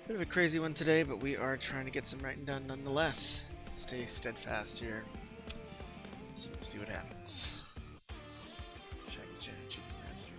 Bit of a crazy one today, but we are trying to get some writing done nonetheless. Stay steadfast here. So we'll see what happens. Shaggy's Chicken Master.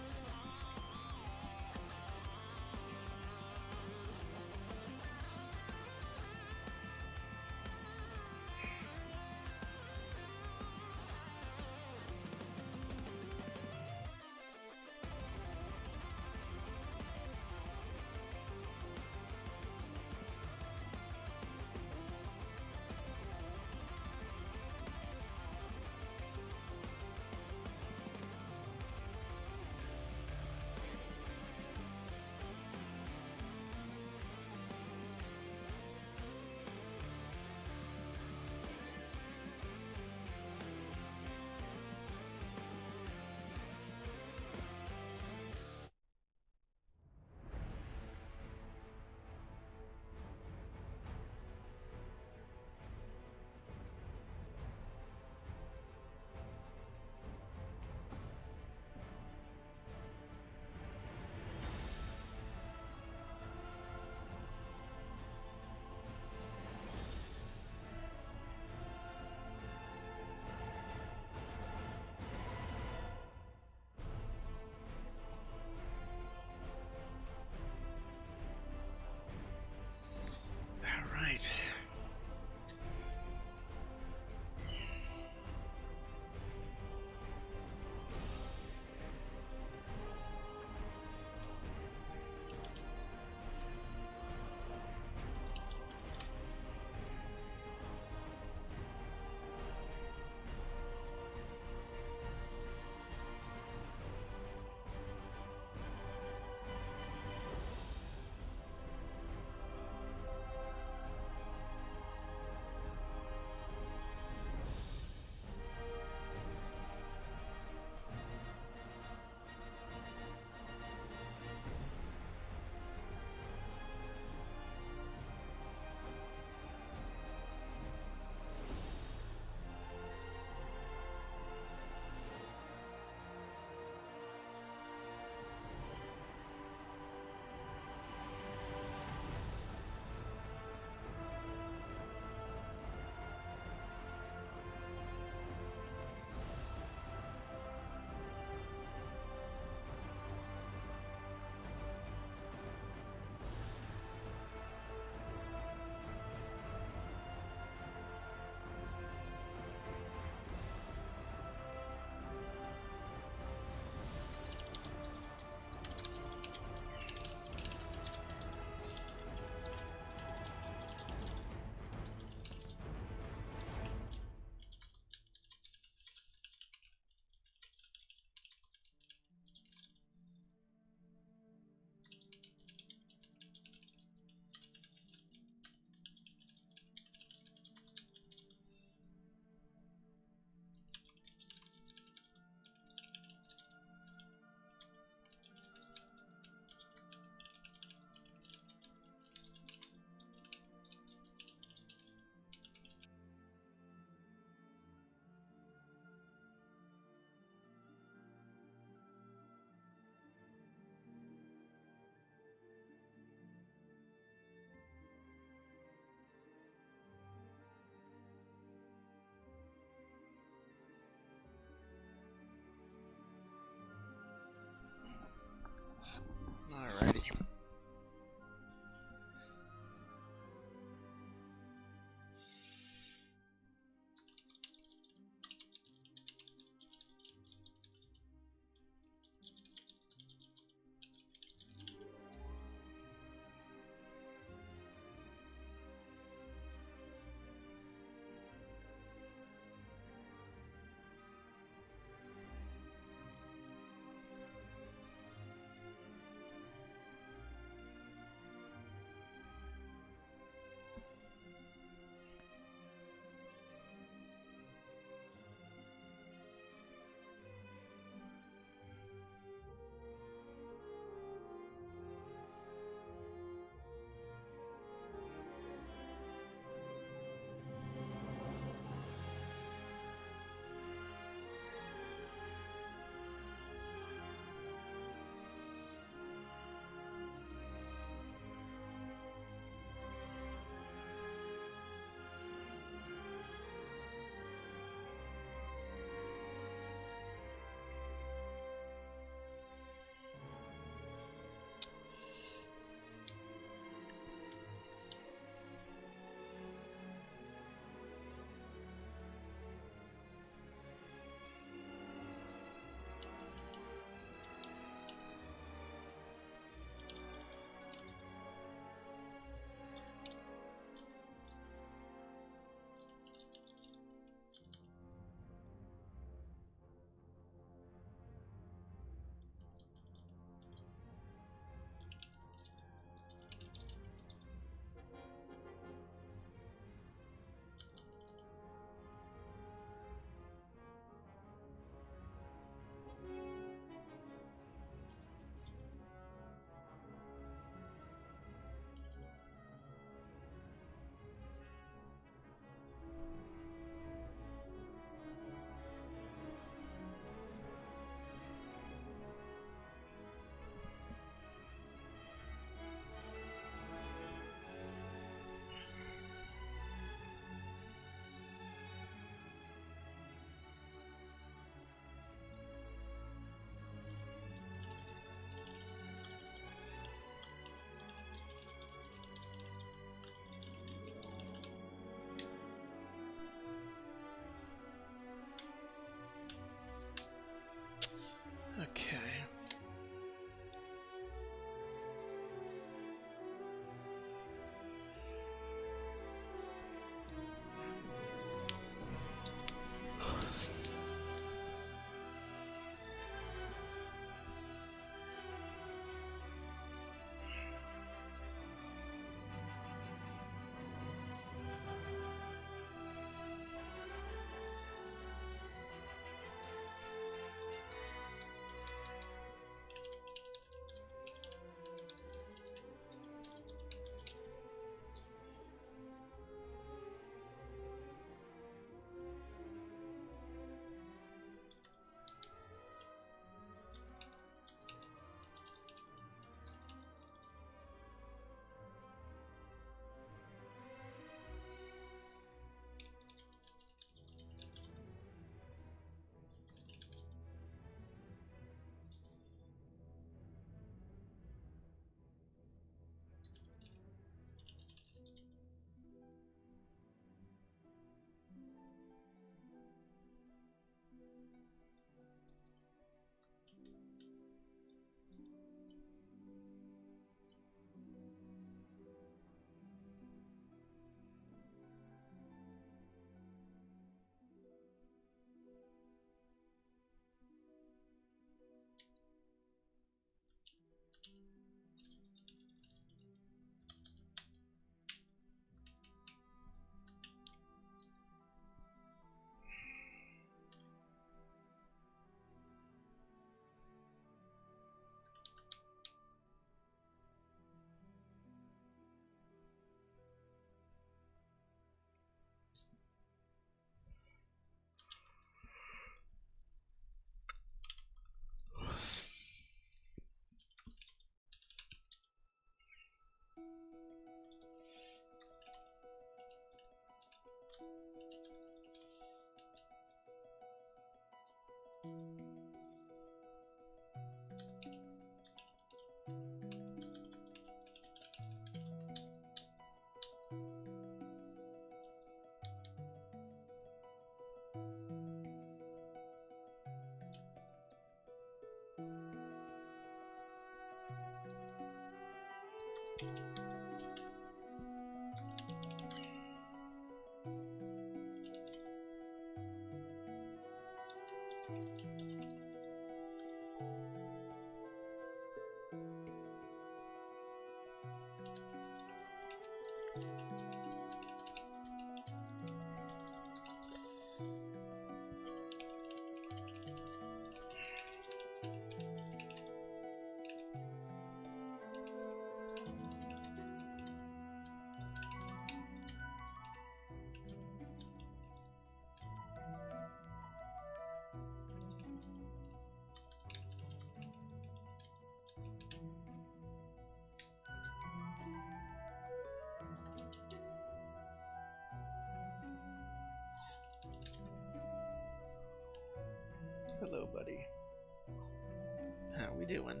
doing?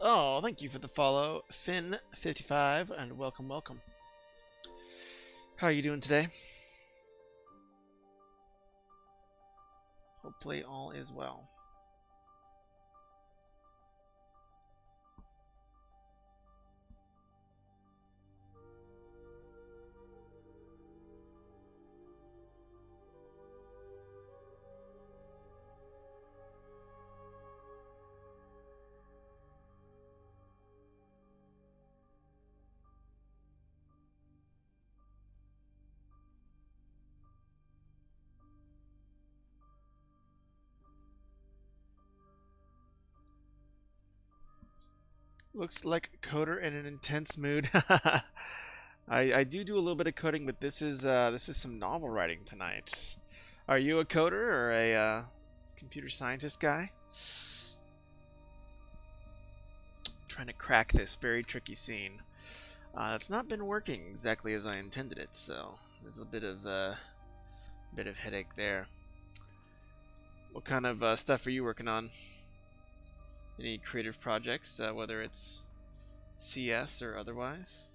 Oh, thank you for the follow, Finn55, and welcome, welcome. How are you doing today? Hopefully all is well. Looks like a coder in an intense mood. I do a little bit of coding, but this is some novel writing tonight. Are you a coder or a computer scientist guy? trying to crack this very tricky scene. It's not been working exactly as I intended it, so there's a bit of headache there. What kind of stuff are you working on? Any creative projects, whether it's CS or otherwise?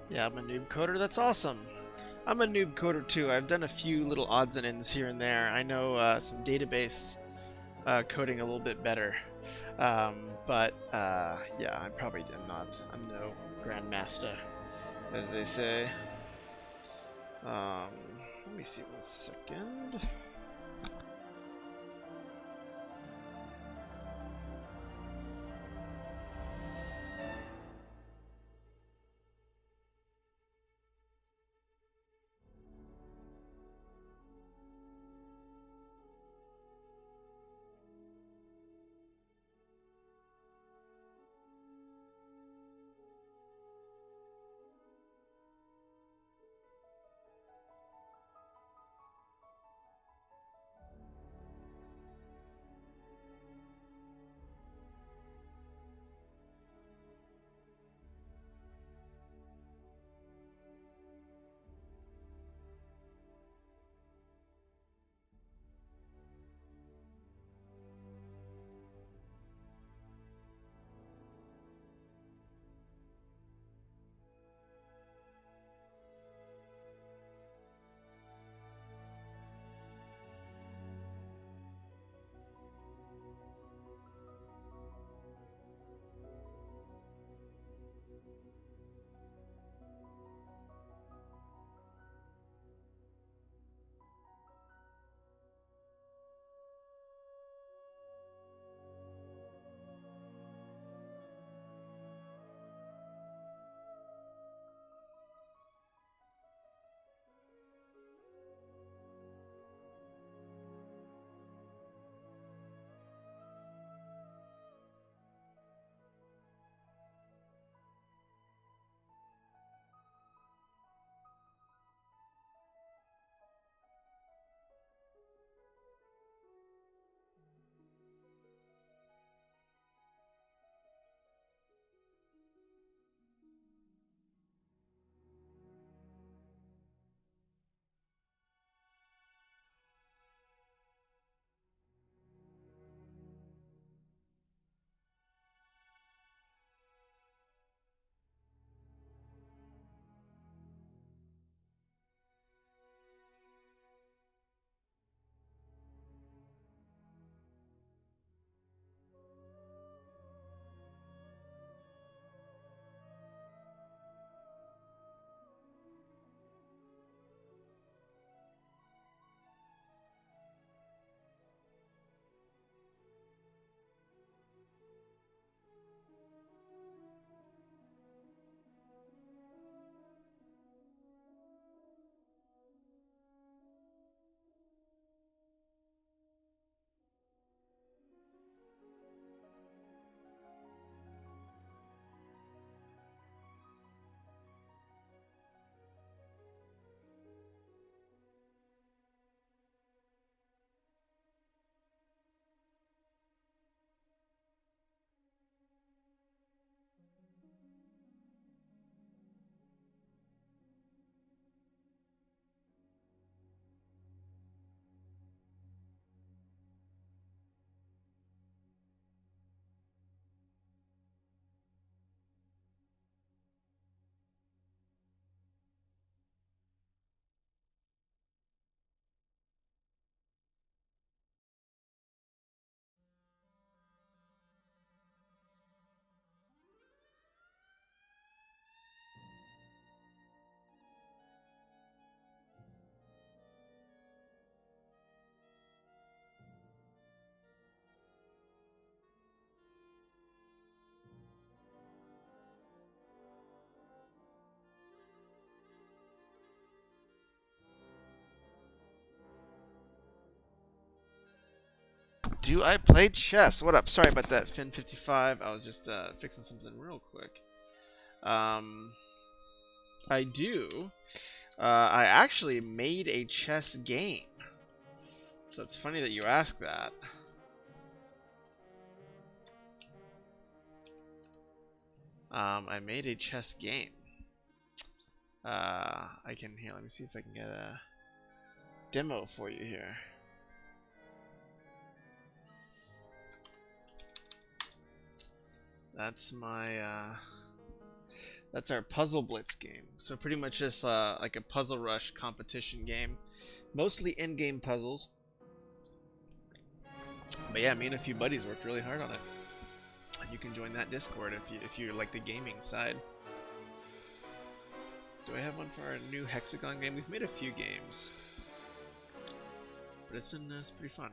Yeah, I'm a noob coder. That's awesome. I'm a noob coder too. I've done a few little odds and ends here and there. I know some database coding a little bit better. But yeah, I probably am not. I'm no grandmaster, as they say. Let me see 1 second. Do I play chess? What up? Sorry about that, Finn55. I was just fixing something real quick. I do. I actually made a chess game. So it's funny that you ask that. I made a chess game. I can here. Let me see if I can get a demo for you here. That's my that's our Puzzle Blitz game. So pretty much just like a Puzzle Rush competition game, mostly in-game puzzles. But yeah, me and a few buddies worked really hard on it. You can join that Discord if you like the gaming side. Do I have one for our new Hexagon game? We've made a few games, but it's pretty fun.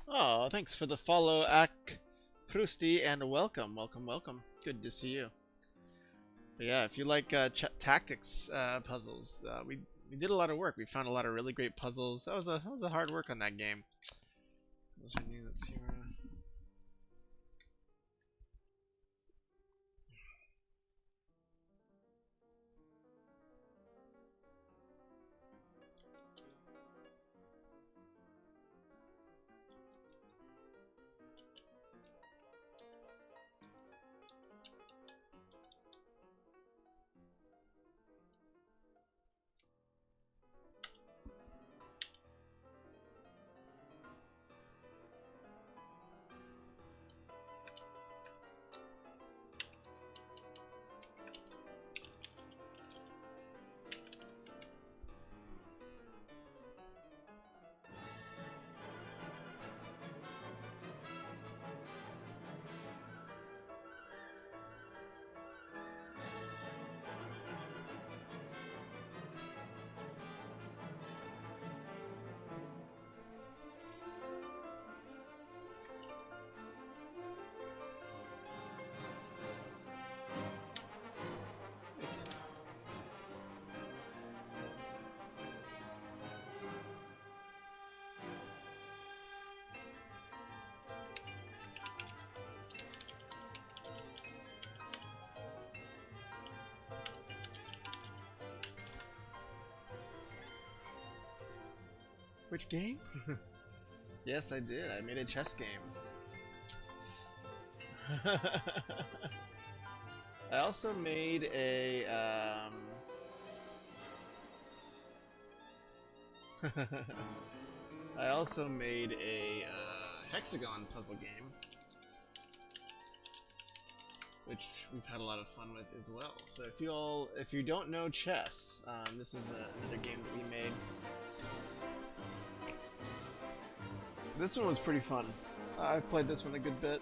Oh, thanks for the follow, Ak Prusty, and welcome, welcome, welcome. Good to see you. But yeah, if you like tactics puzzles, we did a lot of work. We found a lot of really great puzzles. That was a hard work on that game. Those are new. Let's see where. Which game? Yes, I did. I made a chess game. I also made a I also made a hexagon puzzle game, which we've had a lot of fun with as well. So if you don't know chess, this is another game that we made. This one was pretty fun. I've played this one a good bit.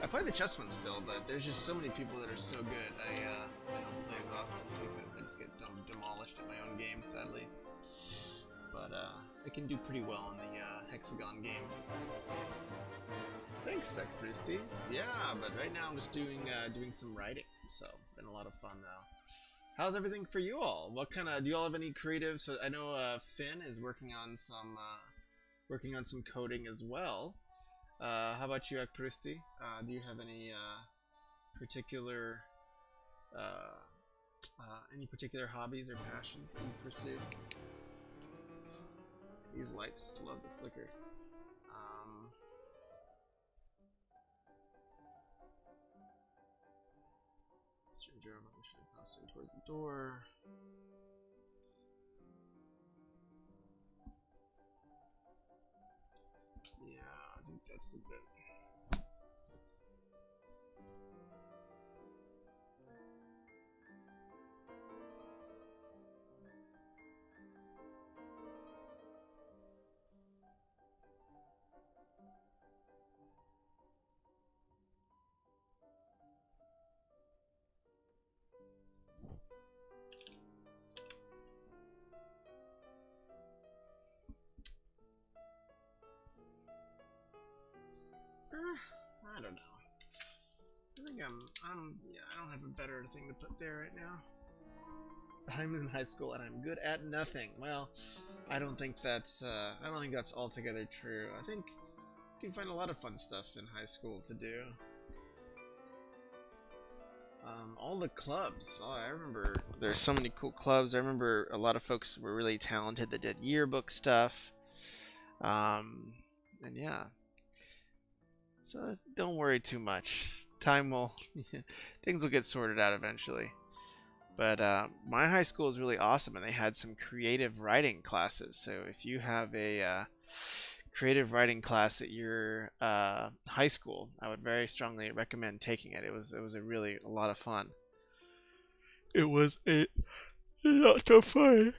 I play the chess one still, but there's just so many people that are so good. I don't play as often because I just get demolished at my own game, sadly. But I can do pretty well in the hexagon game. Thanks, Sacristi. Yeah, but right now I'm just doing some writing, so been a lot of fun though. How's everything for you all? What kind of do you all have any creative? So I know Finn is working on some working on some coding as well. How about you, Akprusti? Do you have particular uh, any particular hobbies or passions that you pursue? These lights just love to flicker. Stranger passing towards the door. Yeah, I think that's the bit. I don't know. I think yeah, I don't have a better thing to put there right now. I'm in high school and I'm good at nothing. Well, I don't think that's altogether true. I think you can find a lot of fun stuff in high school to do. All the clubs. Oh, I remember there's so many cool clubs. I remember a lot of folks were really talented that did yearbook stuff. And yeah. So don't worry too much. Time will, things will get sorted out eventually. But my high school is really awesome, and they had some creative writing classes. So if you have a creative writing class at your high school, I would very strongly recommend taking it. It was a lot of fun. It was a lot of fun.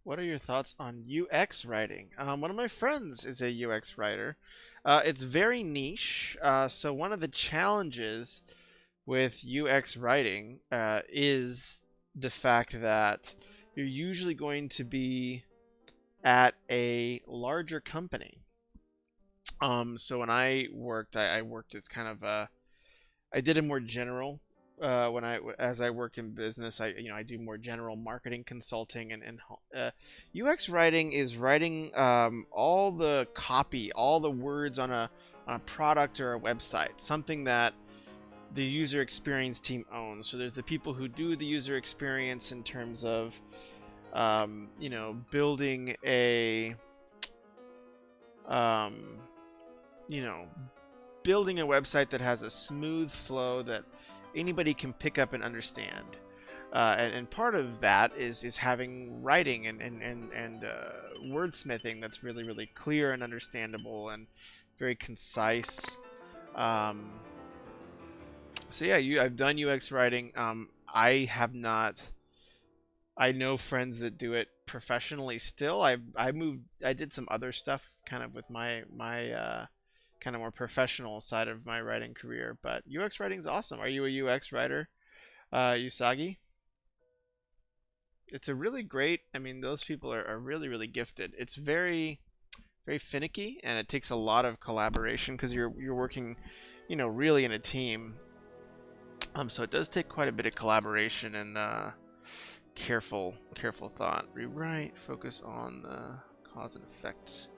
What are your thoughts on UX writing? One of my friends is a UX writer. It's very niche. So one of the challenges with UX writing is the fact that you're usually going to be at a larger company. So when I worked, I worked as kind of I did a more general as I work in business, I do more general marketing consulting and UX writing is writing all the copy, all the words on a product or a website, something that the user experience team owns. So there's the people who do the user experience in terms of building a um, you know building a website that has a smooth flow that anybody can pick up and understand. And part of that is having writing and wordsmithing that's really clear and understandable and very concise. Um, so yeah, I've done UX writing. I have not. I know friends that do it professionally still. I did some other stuff kind of with my kind of more professional side of my writing career, but UX writing is awesome. Are you a UX writer, Usagi? It's a really great. I mean, those people are really gifted. It's very finicky, and it takes a lot of collaboration because you're working, really in a team. So it does take quite a bit of collaboration and careful thought. Rewrite. Focus on the cause and effect.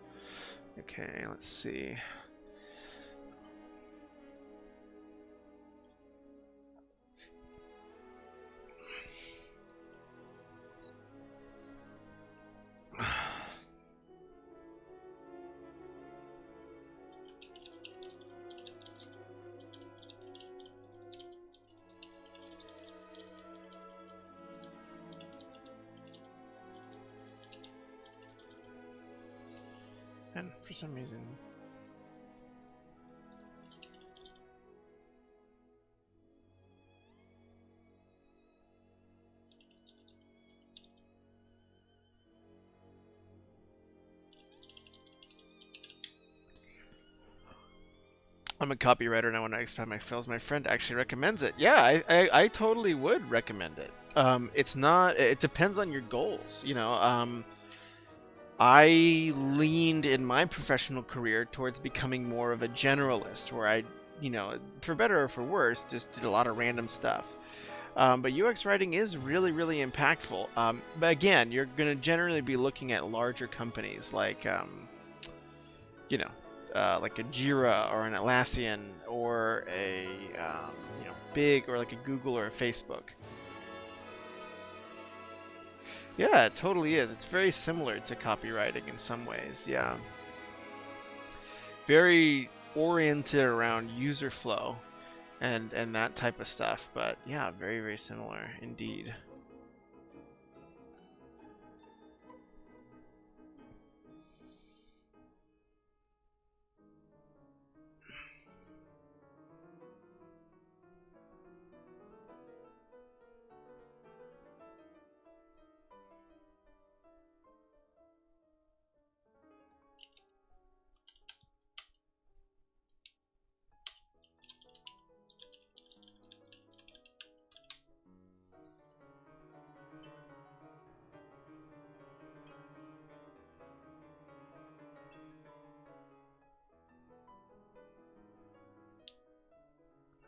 Okay, let's see. And for some reason... I'm a copywriter and I want to expand my skills. My friend actually recommends it. Yeah, I totally would recommend it. It's not. It depends on your goals. I leaned in my professional career towards becoming more of a generalist, where I, for better or for worse, just did a lot of random stuff. But UX writing is really, really impactful. But again, you're going to generally be looking at larger companies like, you know, like a Jira or an Atlassian or a, big, or like a Google or a Facebook. Yeah, it totally is. It's very similar to copywriting in some ways. Yeah. Very oriented around user flow and that type of stuff. But yeah, very, very similar indeed.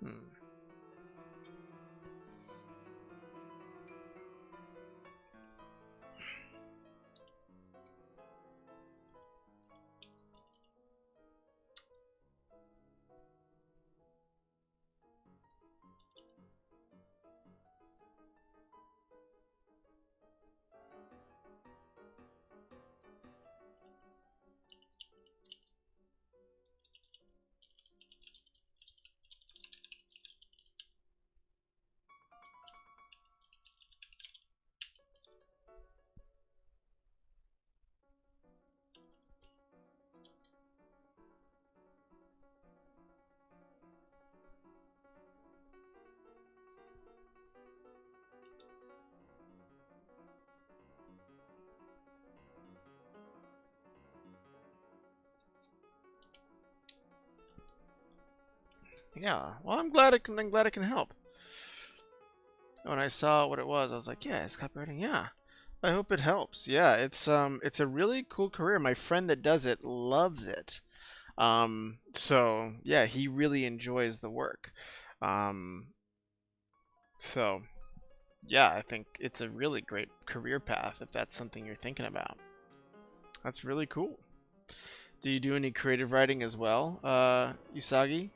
Hmm. Yeah. Well, I'm glad it can help. When I saw what it was, I was like, yeah, it's copywriting. Yeah. I hope it helps. Yeah, it's a really cool career. My friend that does it loves it. So yeah, he really enjoys the work. Um, so yeah, I think it's a really great career path if that's something you're thinking about. That's really cool. Do you do any creative writing as well, Usagi?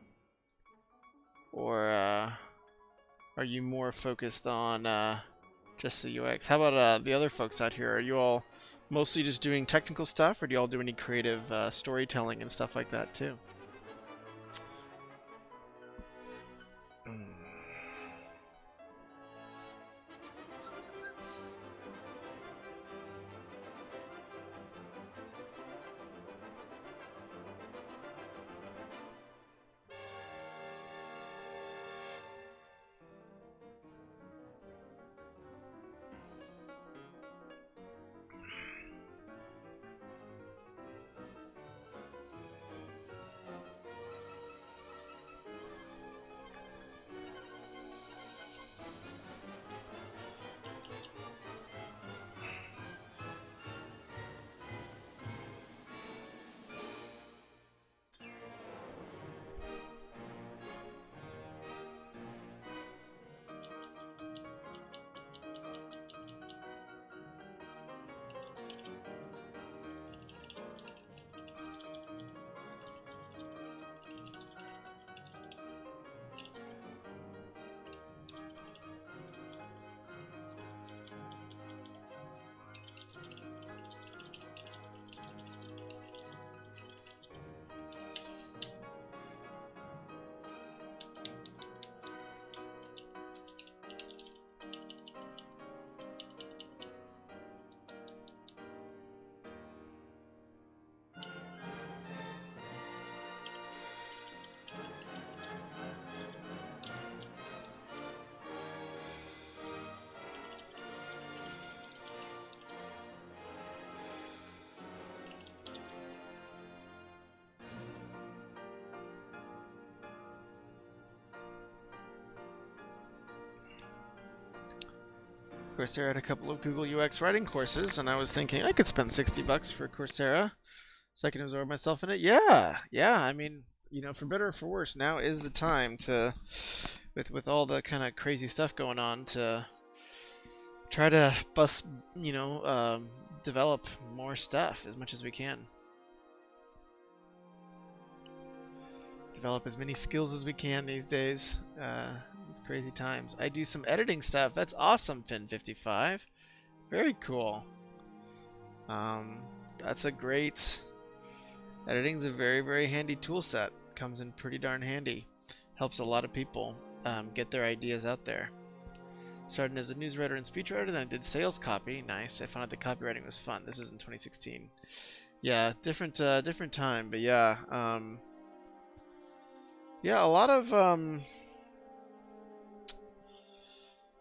Or are you more focused on just the UX? How about the other folks out here? Are you all mostly just doing technical stuff, or do you all do any creative storytelling and stuff like that too? Mm. Coursera had a couple of Google UX writing courses, and I was thinking I could spend $60 for Coursera so I can absorb myself in it. Yeah, I mean, for better or for worse, now is the time to, with all the kind of crazy stuff going on, to try to develop more stuff as much as we can. Develop as many skills as we can these days. These crazy times. I do some editing stuff. That's awesome, Finn55. Very cool. That's a great... Editing's a very, very handy tool set. Comes in pretty darn handy. Helps a lot of people get their ideas out there. Started as a newswriter and speechwriter, then I did sales copy. Nice. I found out that copywriting was fun. This was in 2016. Yeah, different time, but yeah. Yeah, a lot of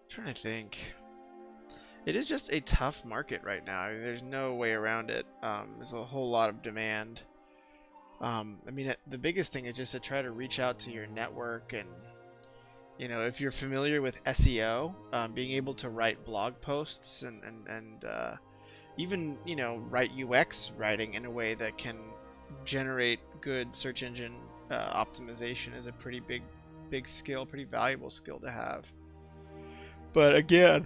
trying to think. It is just a tough market right now. I mean, there's no way around it. There's a whole lot of demand. I mean, the biggest thing is just to try to reach out to your network, and if you're familiar with SEO, being able to write blog posts and even write UX writing in a way that can generate good search engine optimization is a pretty big skill, pretty valuable skill to have. But again,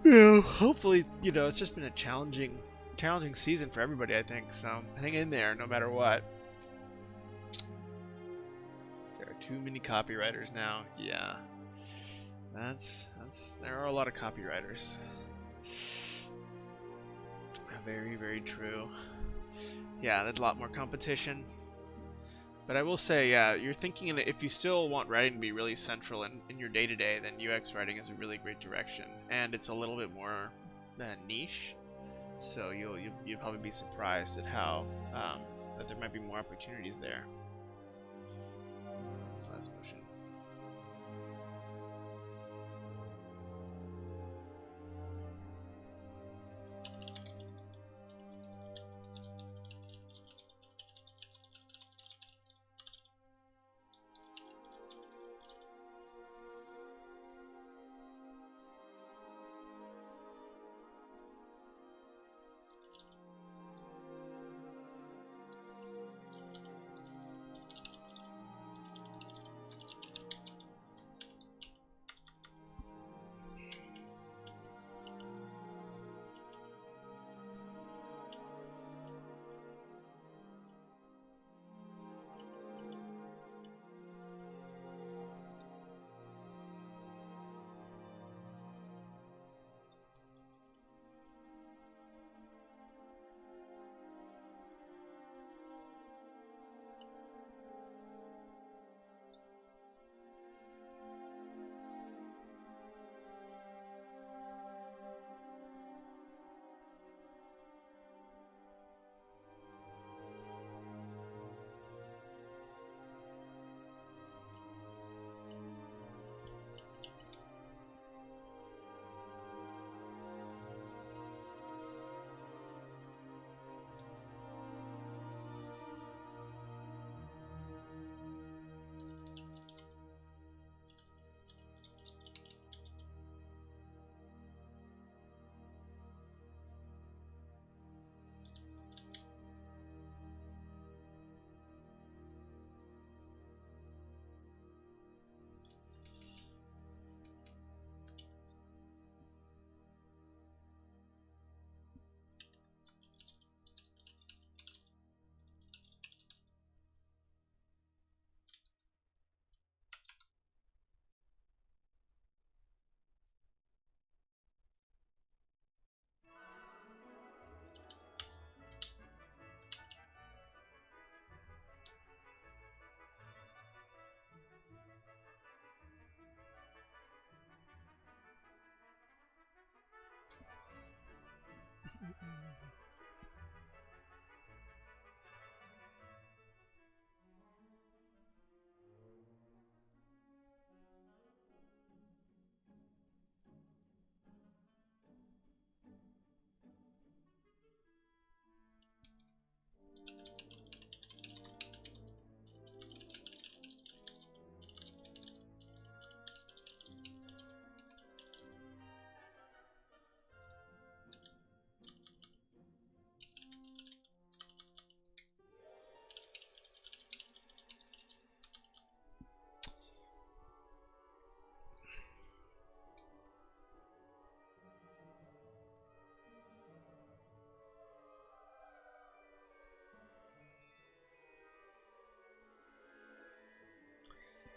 hopefully, it's just been a challenging season for everybody, I think. So hang in there, no matter what. There are too many copywriters now. Yeah, there are a lot of copywriters. Very, very true. Yeah, there's a lot more competition. But I will say, yeah, you're thinking if you still want writing to be really central in your day-to-day, then UX writing is a really great direction, and it's a little bit more niche. So you'll probably be surprised at how that there might be more opportunities there. That's the last motion.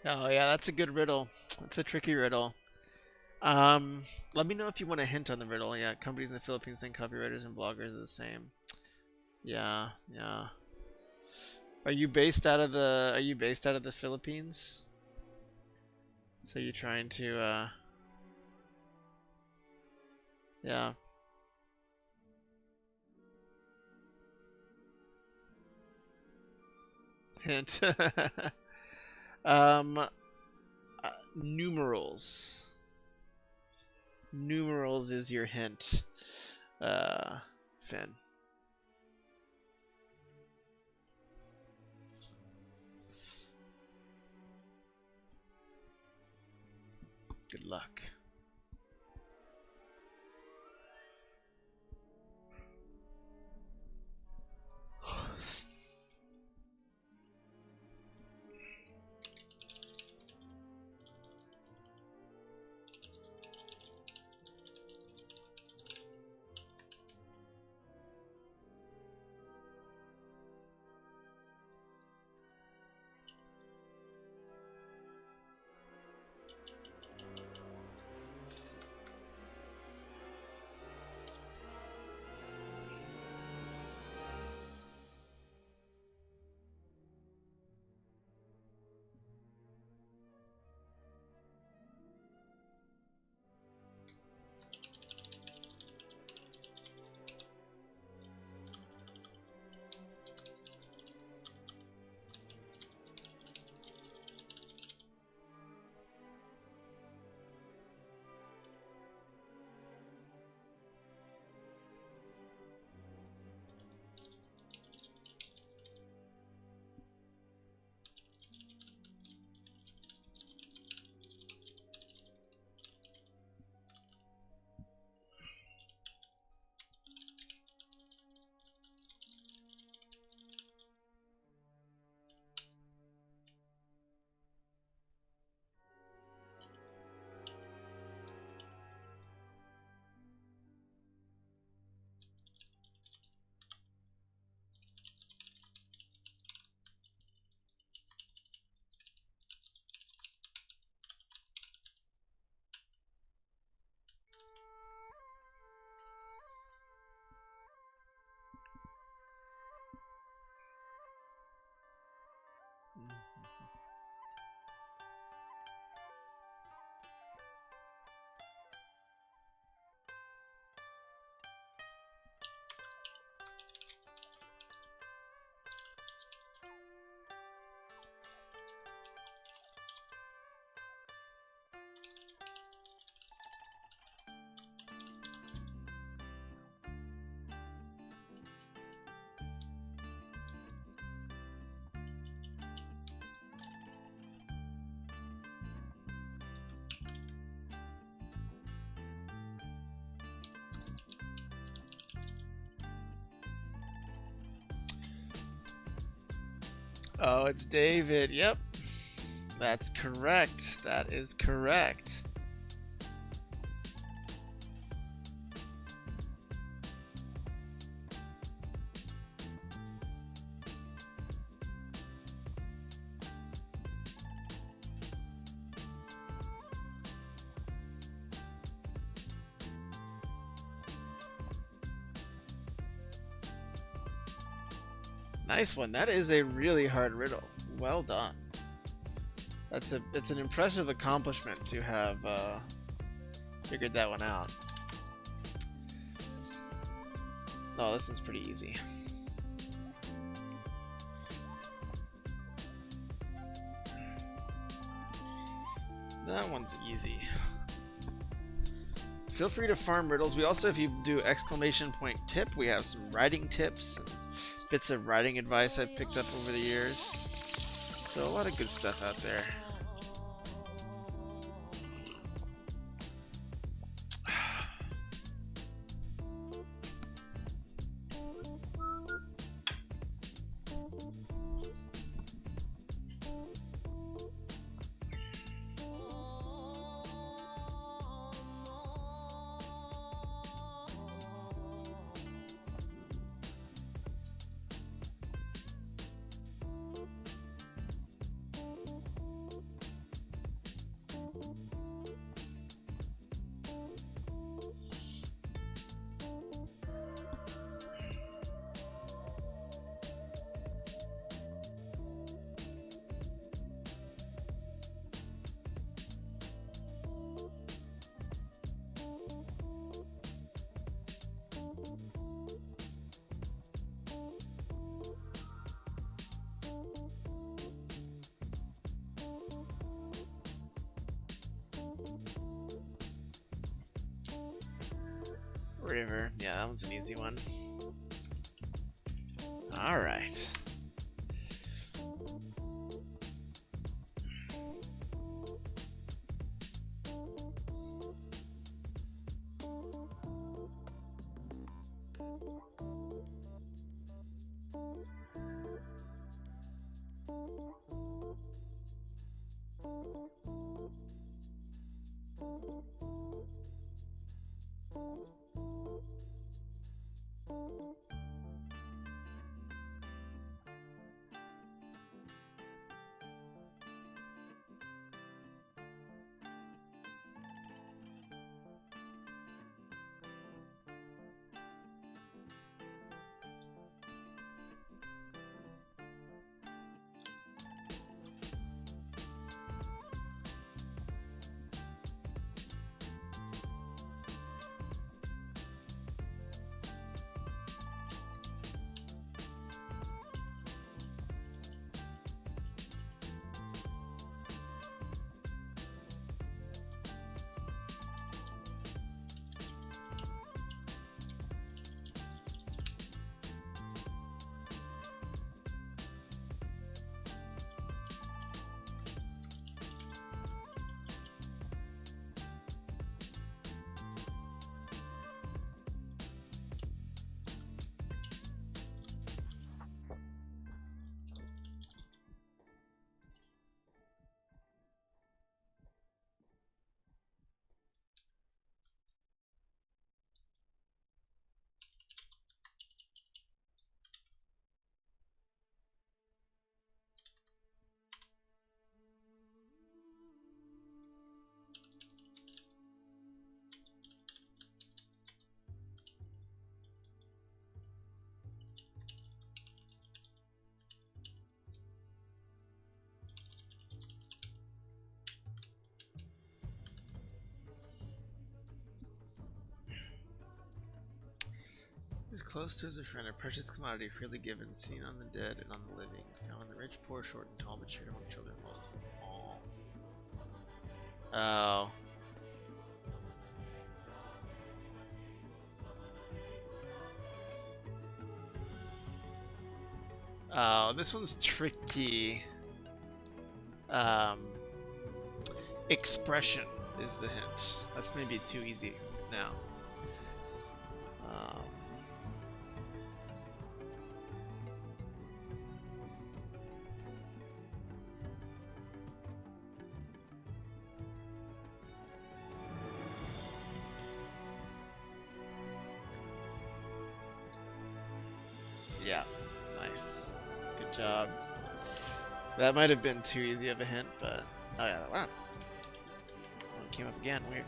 Oh yeah, that's a good riddle. That's a tricky riddle. Um, Let me know if you want a hint on the riddle. Yeah, companies in the Philippines think copywriters and bloggers are the same. Yeah, yeah. Are you based out of the Philippines? So you're trying to yeah. Hint. um Numerals. Numerals is your hint. Uh Finn. Good luck. Oh, it's David. Yep. That's correct. That is correct. Nice one. That is a really hard riddle. Well done. It's an impressive accomplishment to have figured that one out. No, this one's pretty easy. That one's easy. Feel free to farm riddles. We also, if you do exclamation point tip, we have some writing tips and bits of writing advice I've picked up over the years. So a lot of good stuff out there. River. Yeah, that one's an easy one. Alright. Is close to as a friend, a precious commodity freely given, seen on the dead and on the living, found in the rich, poor, short, and tall, but shared among children most of all. Oh. Oh, this one's tricky. Expression is the hint. That's maybe too easy now. Yeah, nice. Good job. That might have been too easy of a hint, but oh yeah, wow. One came up again, weird.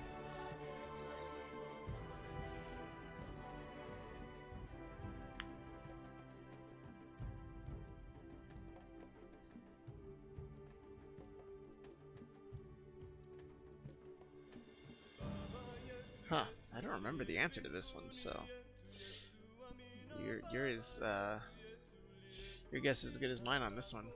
Huh, I don't remember the answer to this one, so your guess is as good as mine on this one.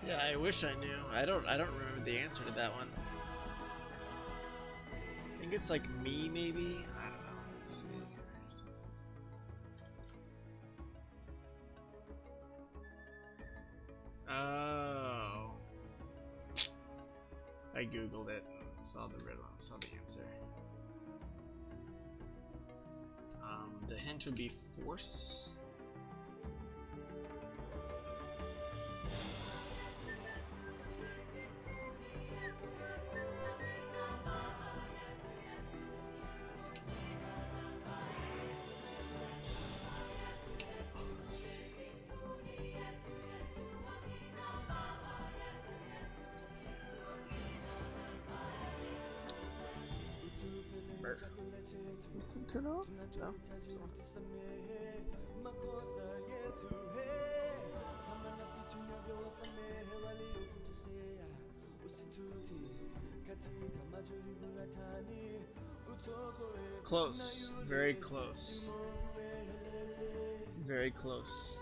Yeah, I wish I knew. I don't remember the answer to that one. I think it's like me, maybe? I don't know. Let's see. Oh. I googled it and saw the answer. The hint would be force. Is this turn off? No, still. Close. Very close. Very close.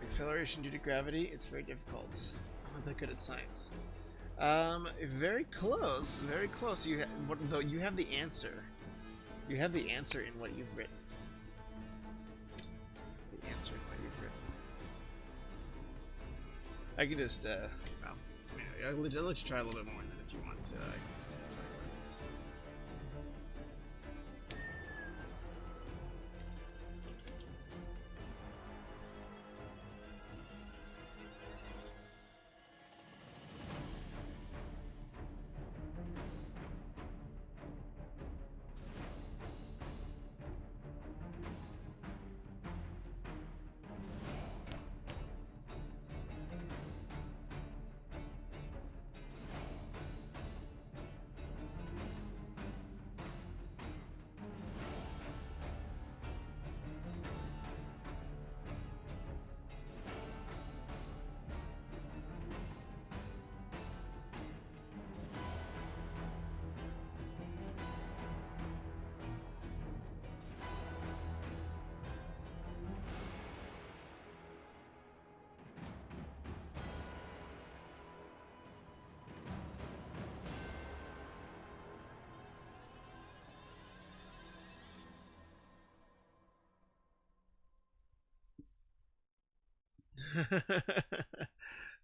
Acceleration due to gravity, it's very difficult. I'm not that good at science. Very close, very close. You have the answer. You have the answer in what you've written. The answer in what you've written. I can just, well, I'll let you try a little bit more, and then if you want to, I can just tell you what it is.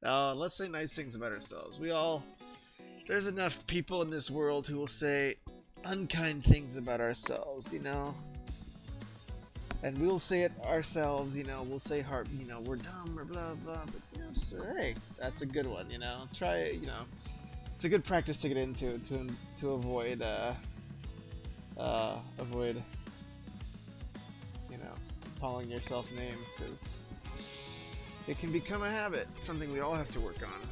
Now, let's say nice things about ourselves. There's enough people in this world who will say unkind things about ourselves, you know? And we'll say it ourselves, you know, we'll say we're dumb or blah blah, but you know, just hey, that's a good one, you know? Try it, you know. It's a good practice to get into to avoid you know, calling yourself names, because it can become a habit, something we all have to work on.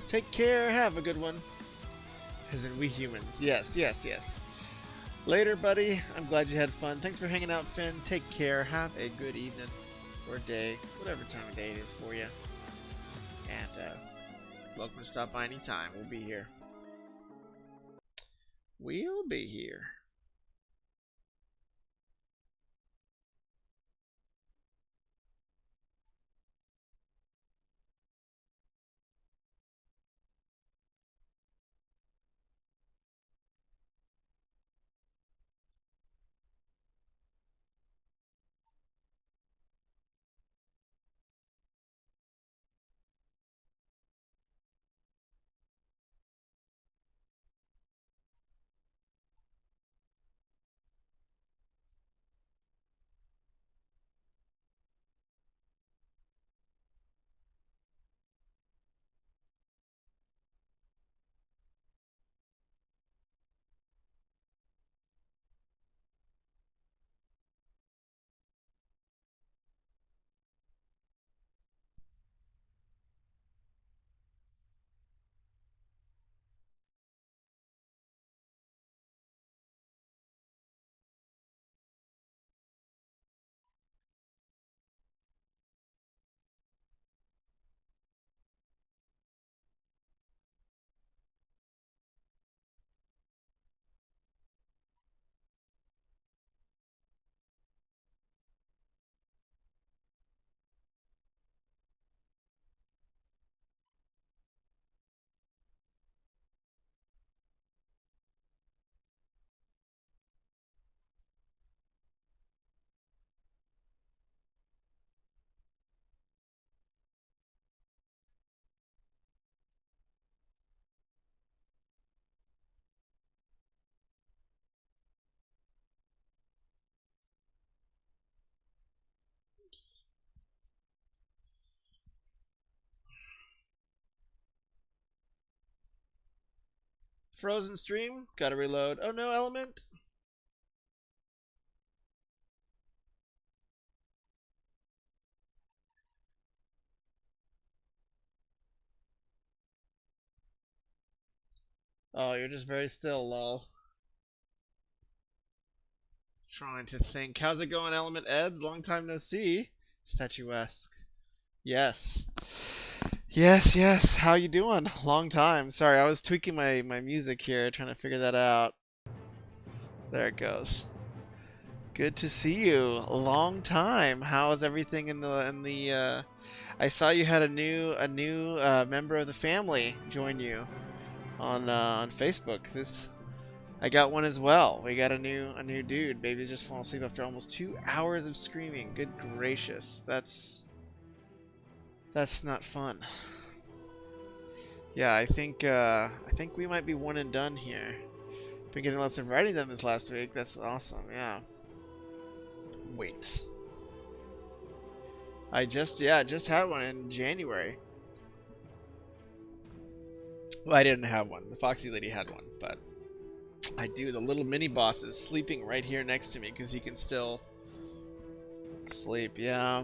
Take care. Have a good one. As in we humans. Yes, yes, yes. Later, buddy. I'm glad you had fun. Thanks for hanging out, Finn. Take care. Have a good evening or day, whatever time of day it is for you. And welcome to stop by anytime. We'll be here. We'll be here. Oops. Frozen stream. Gotta reload. Oh no, Element. Oh, you're just very still, lol. Trying to think. How's it going, Element Eds? Long time no see. Statuesque. Yes. Yes, yes. How you doing? Long time. Sorry, I was tweaking my music here, trying to figure that out. There it goes. Good to see you. A long time. How is everything in the I saw you had a new member of the family join you on Facebook. I got one as well. We got a new dude. Baby's just falling asleep after almost 2 hours of screaming. Good gracious. That's not fun. Yeah, I think we might be one and done here. Been getting lots of writing done this last week. That's awesome. Yeah. Wait. I just had one in January. Well, I didn't have one. The Foxy Lady had one, but I do. The little mini boss is sleeping right here next to me because he can still sleep. Yeah.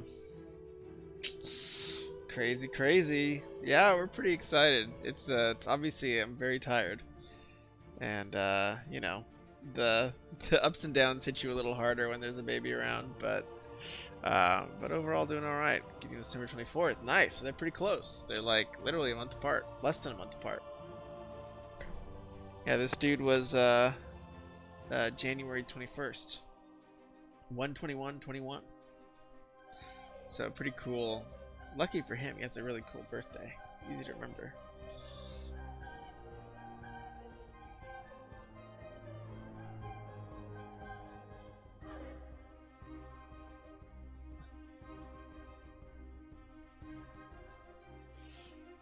Crazy, crazy. Yeah, we're pretty excited. It's obviously I'm very tired, and you know, the ups and downs hit you a little harder when there's a baby around, but overall doing all right. Getting December 24th. Nice. So they're pretty close. They're like literally a month apart, less than a month apart. Yeah, this dude was January 21st. 1/21/21. So pretty cool. Lucky for him, he has a really cool birthday. Easy to remember.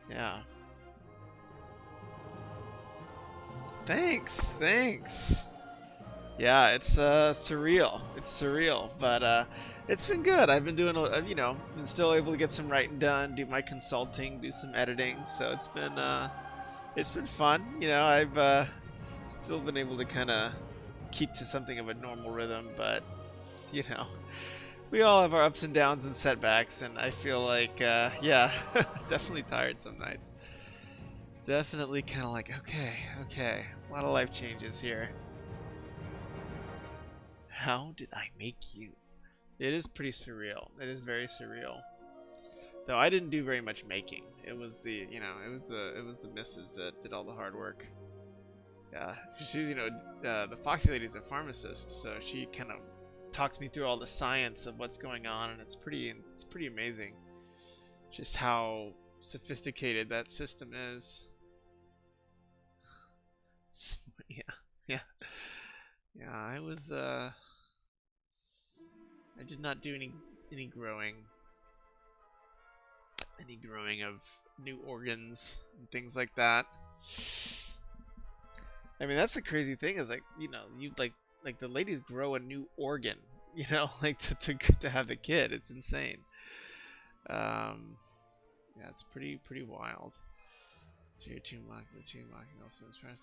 Yeah. Thanks. Yeah, it's surreal. It's surreal, but it's been good. I've been doing, you know, been still able to get some writing done, do my consulting, do some editing. So it's been fun. You know, I've still been able to kind of keep to something of a normal rhythm, but you know, we all have our ups and downs and setbacks, and I feel like, yeah, definitely tired some nights. Definitely kind of like, okay, okay, a lot of life changes here. How did I make you? It is pretty surreal. It is very surreal. Though I didn't do very much making. It was the, you know, it was the missus that did all the hard work. Yeah, she's, you know, the Foxy Lady's a pharmacist, so she kind of talks me through all the science of what's going on, and it's pretty amazing, just how sophisticated that system is. Yeah, yeah, yeah. I did not do any growing, of new organs and things like that. I mean, that's the crazy thing is like, you know, you like the ladies grow a new organ, you know, like to have a kid. It's insane. Yeah, it's pretty wild. Tier 2 mark, the 2 marking also is trying to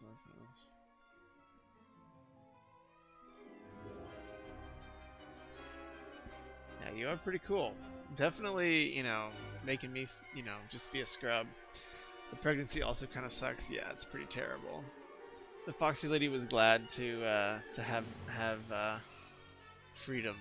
Yeah, you are pretty cool. Definitely, you know, making me, you know, just be a scrub. The pregnancy also kind of sucks. Yeah, it's pretty terrible. The Foxy Lady was glad to have freedom.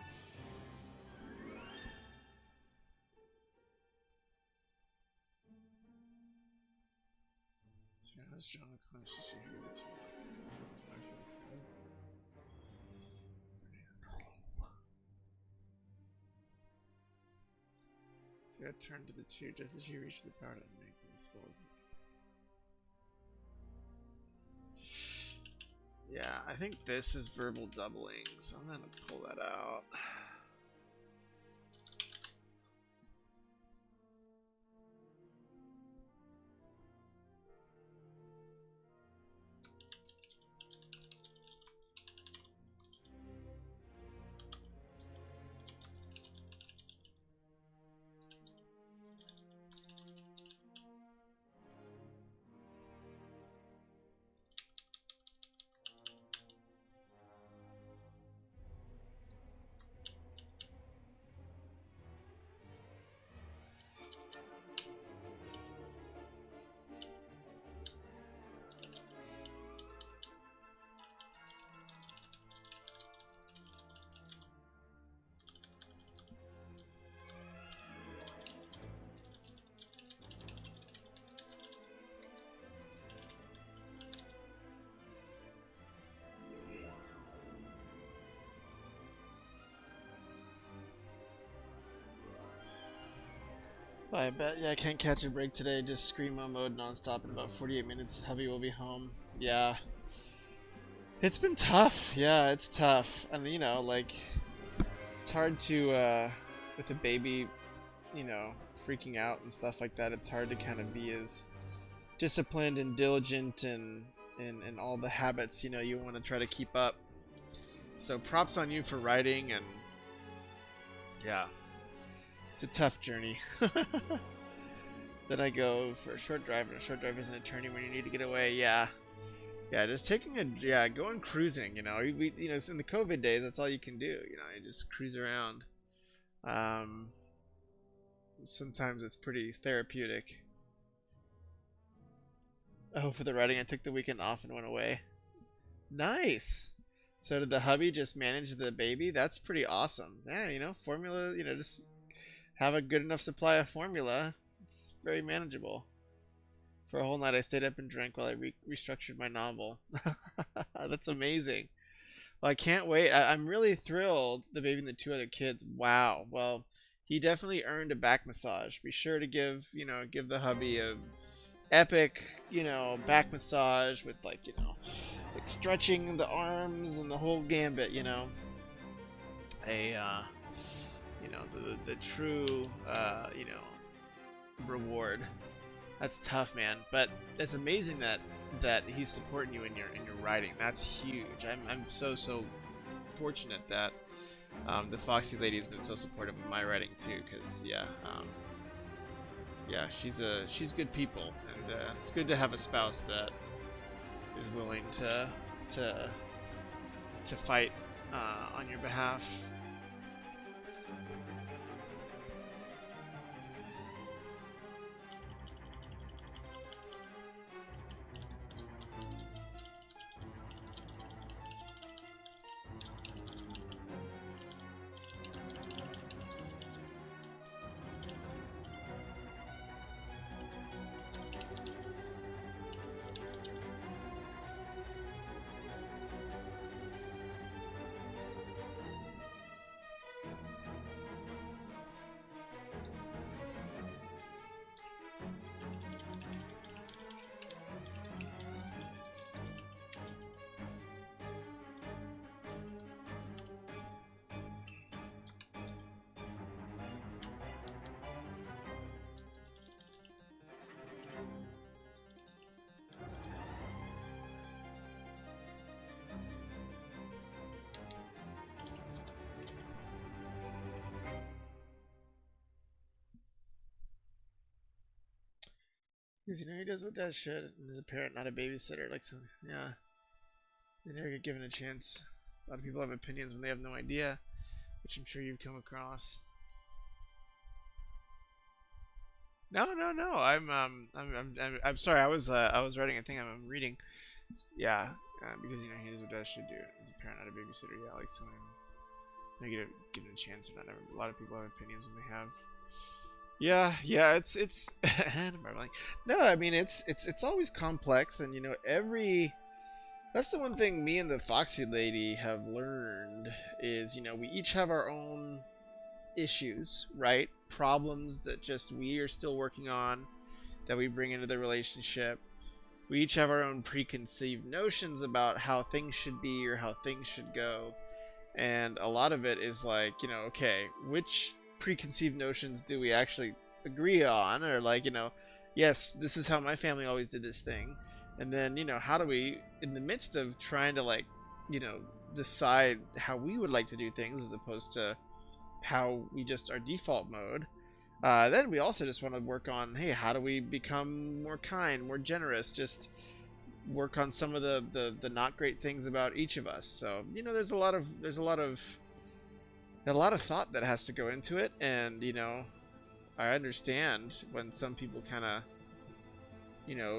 So I turn to the 2 just as you reach the power to make this fold. Yeah, I think this is verbal doubling, so I'm gonna pull that out. I bet. Yeah, I can't catch a break today. Just screamo mode nonstop in about 48 minutes. Hubby will be home. Yeah. It's been tough. Yeah, it's tough. And you know, like it's hard to with a baby, you know, freaking out and stuff like that. It's hard to kind of be as disciplined and diligent and all the habits, you know, you want to try to keep up. So props on you for writing, and yeah, it's a tough journey. Then I go for a short drive, and a short drive is an attorney when you need to get away. Yeah, yeah, just taking going cruising. You know, you know, in the COVID days, that's all you can do. You know, you just cruise around. Um, Sometimes it's pretty therapeutic. Oh, for the writing, I took the weekend off and went away. Nice. So did the hubby just manage the baby? That's pretty awesome. Yeah, you know, formula. You know, just have a good enough supply of formula. It's very manageable. For a whole night, I stayed up and drank while I restructured my novel. That's amazing. Well, I can't wait. I'm really thrilled. The baby and the 2 other kids. Wow. Well, he definitely earned a back massage. Be sure to give the hubby a epic, you know, back massage with like, you know, like stretching the arms and the whole gambit. You know, a you know, the true you know, reward. That's tough, man. But it's amazing that he's supporting you in your writing. That's huge. I'm so fortunate that the Foxy Lady has been so supportive of my writing too. Cause yeah, yeah, she's good people, and it's good to have a spouse that is willing to fight on your behalf. Because, he does what dad should, and is a parent, not a babysitter. Like, so, yeah. They never get given a chance. A lot of people have opinions when they have no idea, which I'm sure you've come across. No, no, no. I'm sorry. I was writing a thing. I'm reading. Yeah, because he does what dad should do. As a parent, not a babysitter. Yeah, like someone they get given a chance or not. A lot of people have opinions when they have. Yeah, yeah. It's marveling. No, I mean it's always complex, and every. That's the one thing me and the Foxy Lady have learned is we each have our own issues, right? Problems that just we are still working on that we bring into the relationship. We each have our own preconceived notions about how things should be or how things should go. And a lot of it is like, okay, which preconceived notions do we actually agree on? Or like, yes, this is how my family always did this thing. And then, how do we, in the midst of trying to like, decide how we would like to do things as opposed to how we just our default mode, then we also just want to work on, hey, how do we become more kind, more generous, just work on some of the not great things about each of us. So there's a lot of thought that has to go into it, and I understand when some people kind of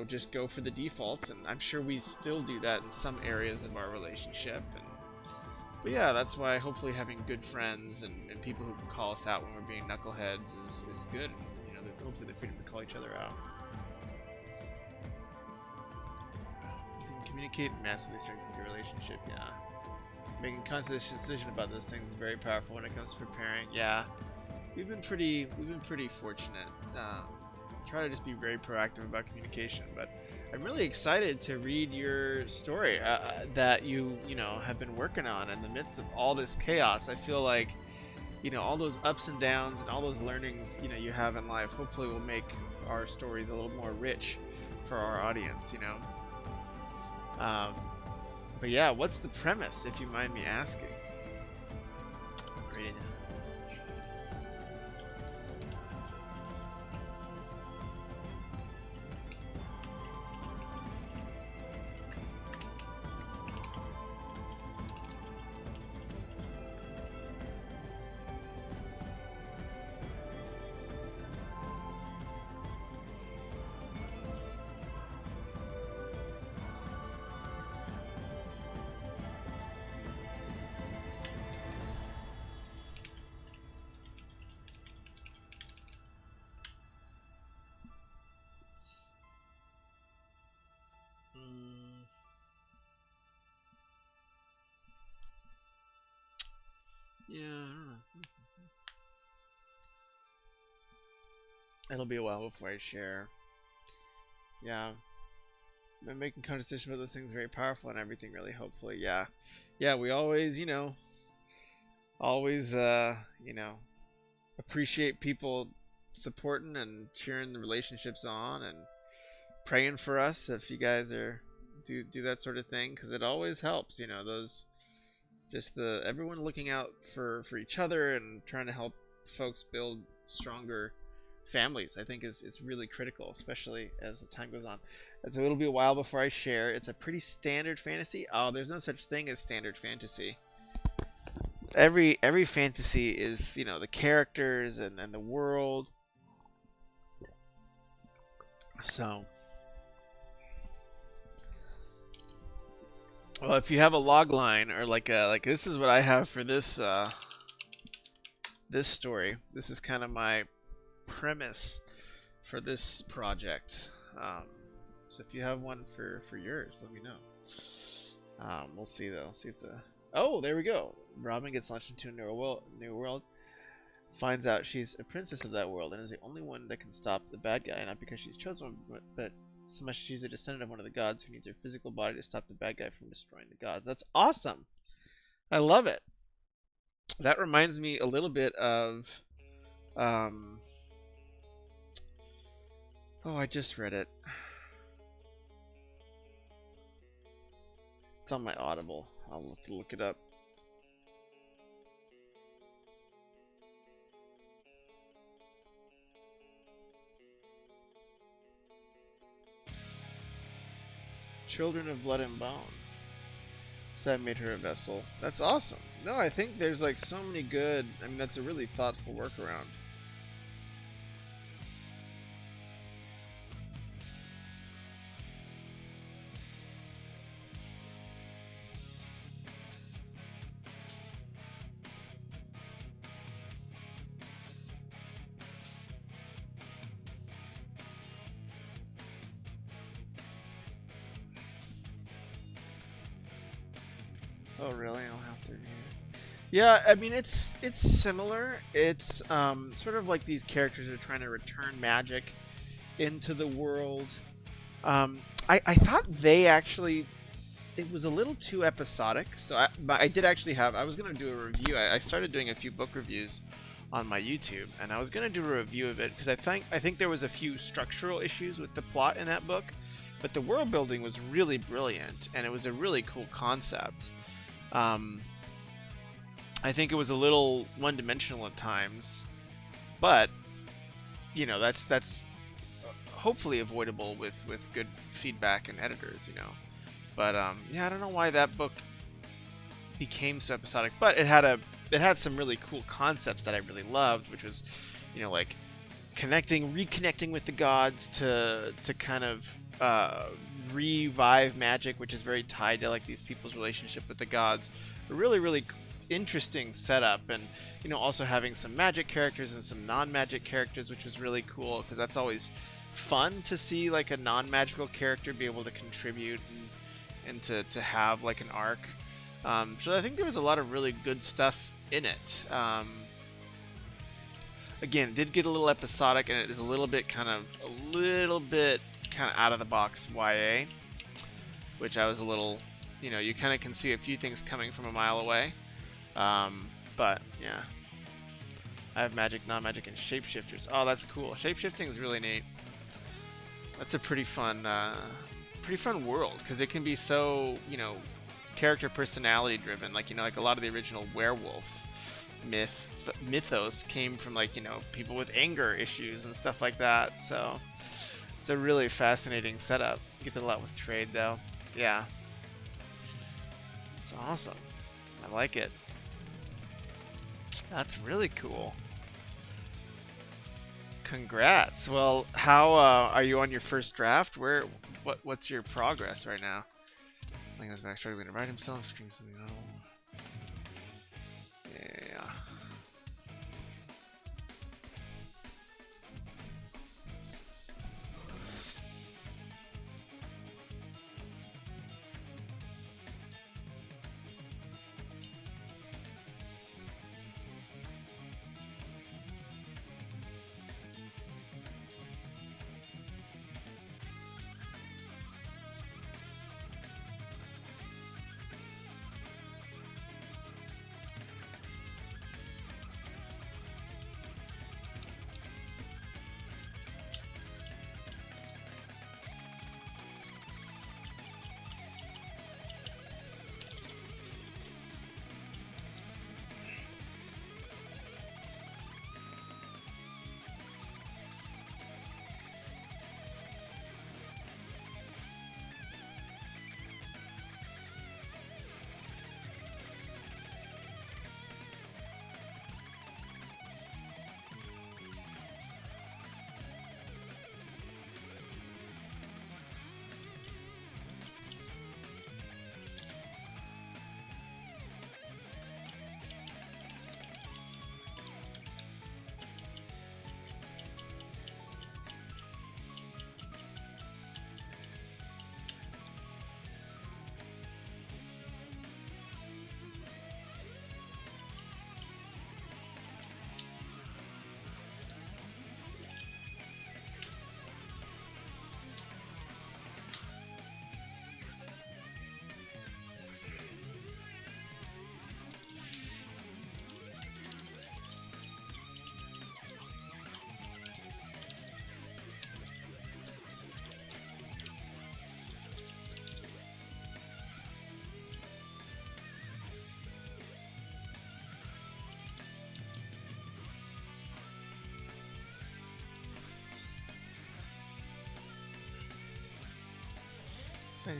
just go for the defaults, and I'm sure we still do that in some areas of our relationship. But yeah, that's why hopefully having good friends and people who can call us out when we're being knuckleheads is good. Hopefully the freedom to call each other out. You can communicate and massively strengthen your relationship, yeah. Making a conscious decision about those things is very powerful when it comes to preparing. Yeah, we've been pretty fortunate. Try to just be very proactive about communication, but I'm really excited to read your story that you have been working on in the midst of all this chaos. I feel like all those ups and downs and all those learnings you have in life hopefully will make our stories a little more rich for our audience. But yeah, what's the premise, if you mind me asking? Read it. Yeah, I don't know. It'll be a while before I share. Yeah, been making conversation about those things very powerful and everything really hopefully. Yeah, yeah, we always always appreciate people supporting and cheering the relationships on and praying for us if you guys are do that sort of thing, because it always helps. Those just the everyone looking out for each other and trying to help folks build stronger families, I think is really critical, especially as the time goes on. It'll be a while before I share. It's a pretty standard fantasy. Oh, there's no such thing as standard fantasy. Every fantasy is the characters and the world. So, well, if you have a log line or like this is what I have for this this story. This is kind of my premise for this project. So if you have one for yours, let me know. We'll see though. See if the there we go. Robin gets launched into a new world, finds out she's a princess of that world and is the only one that can stop the bad guy. Not because she's chosen one, but so much she's a descendant of one of the gods who needs her physical body to stop the bad guy from destroying the gods. That's awesome. I love it. That reminds me a little bit of I just read it. It's on my Audible. I'll have to look it up. Children of Blood and Bone. So that made her a vessel. That's awesome. No, I think there's like so many good. I mean, that's a really thoughtful workaround. Oh really? I'll have to read it. Yeah, I mean it's similar. It's sort of like these characters are trying to return magic into the world. I thought they actually it was a little too episodic. So I did actually have I was gonna do a review. I started doing a few book reviews on my YouTube, and I was gonna do a review of it because I think there was a few structural issues with the plot in that book, but the world building was really brilliant, and it was a really cool concept. Um, I think it was a little one-dimensional at times, but you know that's hopefully avoidable with good feedback and editors, you know. But yeah, I don't know why that book became so episodic, but it had some really cool concepts that I really loved, which was, you know, like reconnecting with the gods to kind of revive magic, which is very tied to like these people's relationship with the gods. A really interesting setup, and you know, also having some magic characters and some non-magic characters, which was really cool because that's always fun to see like a non-magical character be able to contribute and to have like an arc. So I think there was a lot of really good stuff in it. Again, it did get a little episodic, and it is a little bit kind of out of the box YA, which I was a little, you know, you kind of can see a few things coming from a mile away. But yeah, I have magic, non-magic, and shapeshifters. Oh, that's cool. Shapeshifting is really neat. That's a pretty fun world because it can be so, you know, character personality driven. Like, you know, like a lot of the original werewolf mythos came from, like, you know, people with anger issues and stuff like that. So it's a really fascinating setup. You get that a lot with trade though. Yeah, it's awesome. I like it. That's really cool. Congrats. Well, how are you on your first draft? What's your progress right now? Link goes back, struggling to write himself, screams something. Yeah.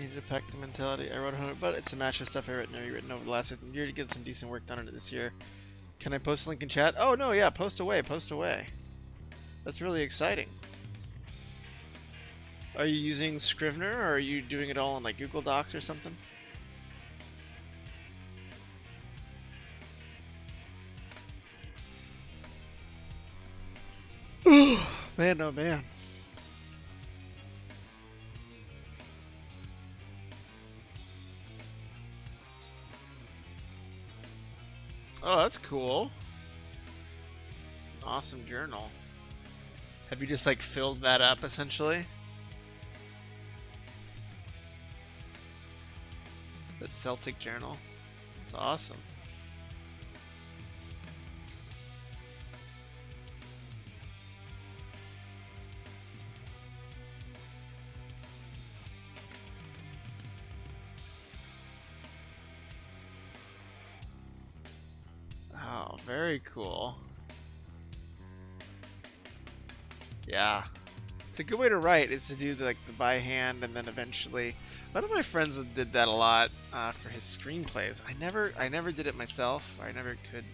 needed to pack the mentality. I wrote 100, but it's a match of stuff I written over the last year to get some decent work done on it this year. Can I post a link in chat? Oh no, yeah, post away, post away. That's really exciting. Are you using Scrivener or are you doing it all on like Google Docs or something? Man, oh man. Oh, that's cool. Awesome journal. Have you just like filled that up essentially? That Celtic journal. It's awesome. Oh, very cool. Yeah. It's a good way to write is to do like the by hand and then eventually. One of my friends did that a lot for his screenplays. I never did it myself. I never could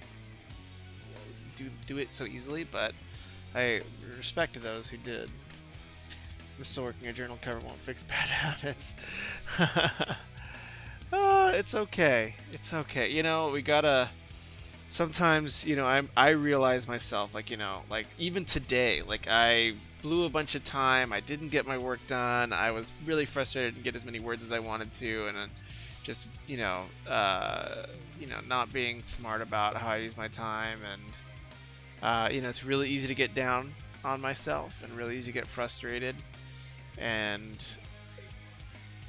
do it so easily, but I respect to those who did. I'm still working a journal cover won't fix bad habits. It's okay. It's okay. You know, we gotta. Sometimes, you know, I realize myself, like, you know, like even today, like I blew a bunch of time, I didn't get my work done, I was really frustrated, didn't get as many words as I wanted to, and then just, you know, not being smart about how I use my time, and you know, it's really easy to get down on myself and really easy to get frustrated, and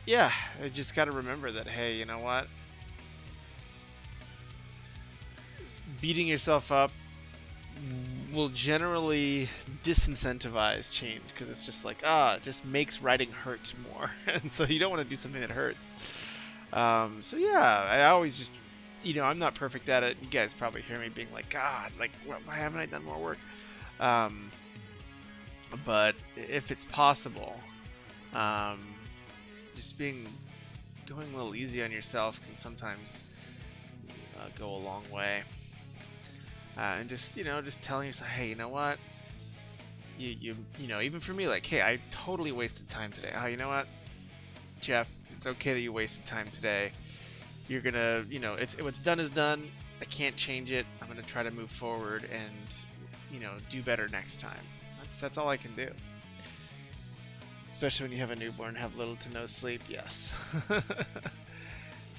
yeah, I just got to remember that, hey, you know what? Beating yourself up will generally disincentivize change because it's just like, it just makes writing hurt more. And so you don't want to do something that hurts. So yeah, I always just, you know, I'm not perfect at it. You guys probably hear me being like, God, like, why haven't I done more work? But if it's possible, just going a little easy on yourself can sometimes go a long way. And just, you know, just telling yourself, hey, you know what? You know, even for me, like, hey, I totally wasted time today. Oh, you know what, Jeff? It's okay that you wasted time today. You're gonna, you know, what's done is done. I can't change it. I'm gonna try to move forward and, you know, do better next time. That's all I can do. Especially when you have a newborn, have little to no sleep. Yes.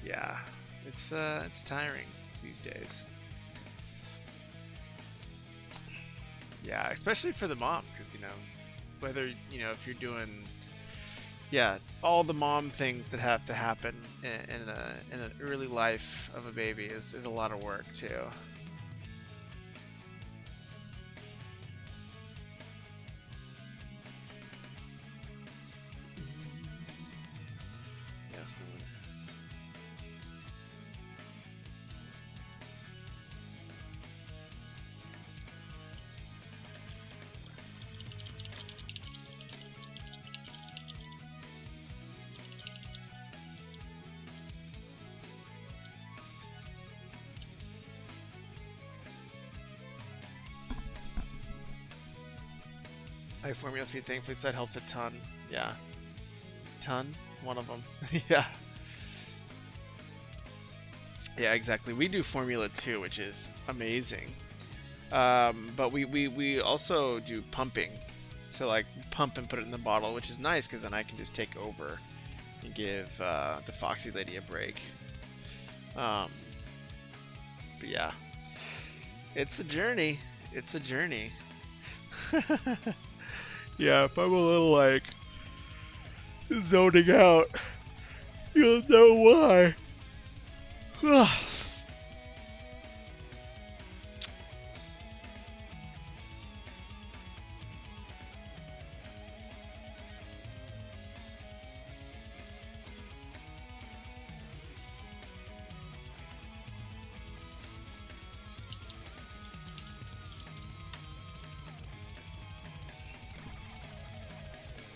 Yeah, it's tiring these days. Yeah, especially for the mom, because, you know, whether, you know, if you're doing, yeah, all the mom things that have to happen in an early life of a baby is a lot of work too. Yes, no. I formula feed, thankfully, so that helps a ton. Yeah. Ton? One of them. Yeah. Yeah, exactly. We do formula too, which is amazing. But we also do pumping. So, like, pump and put it in the bottle, which is nice because then I can just take over and give the Foxy Lady a break. But yeah. It's a journey. It's a journey. Yeah, if I'm a little, like, zoning out, you'll know why.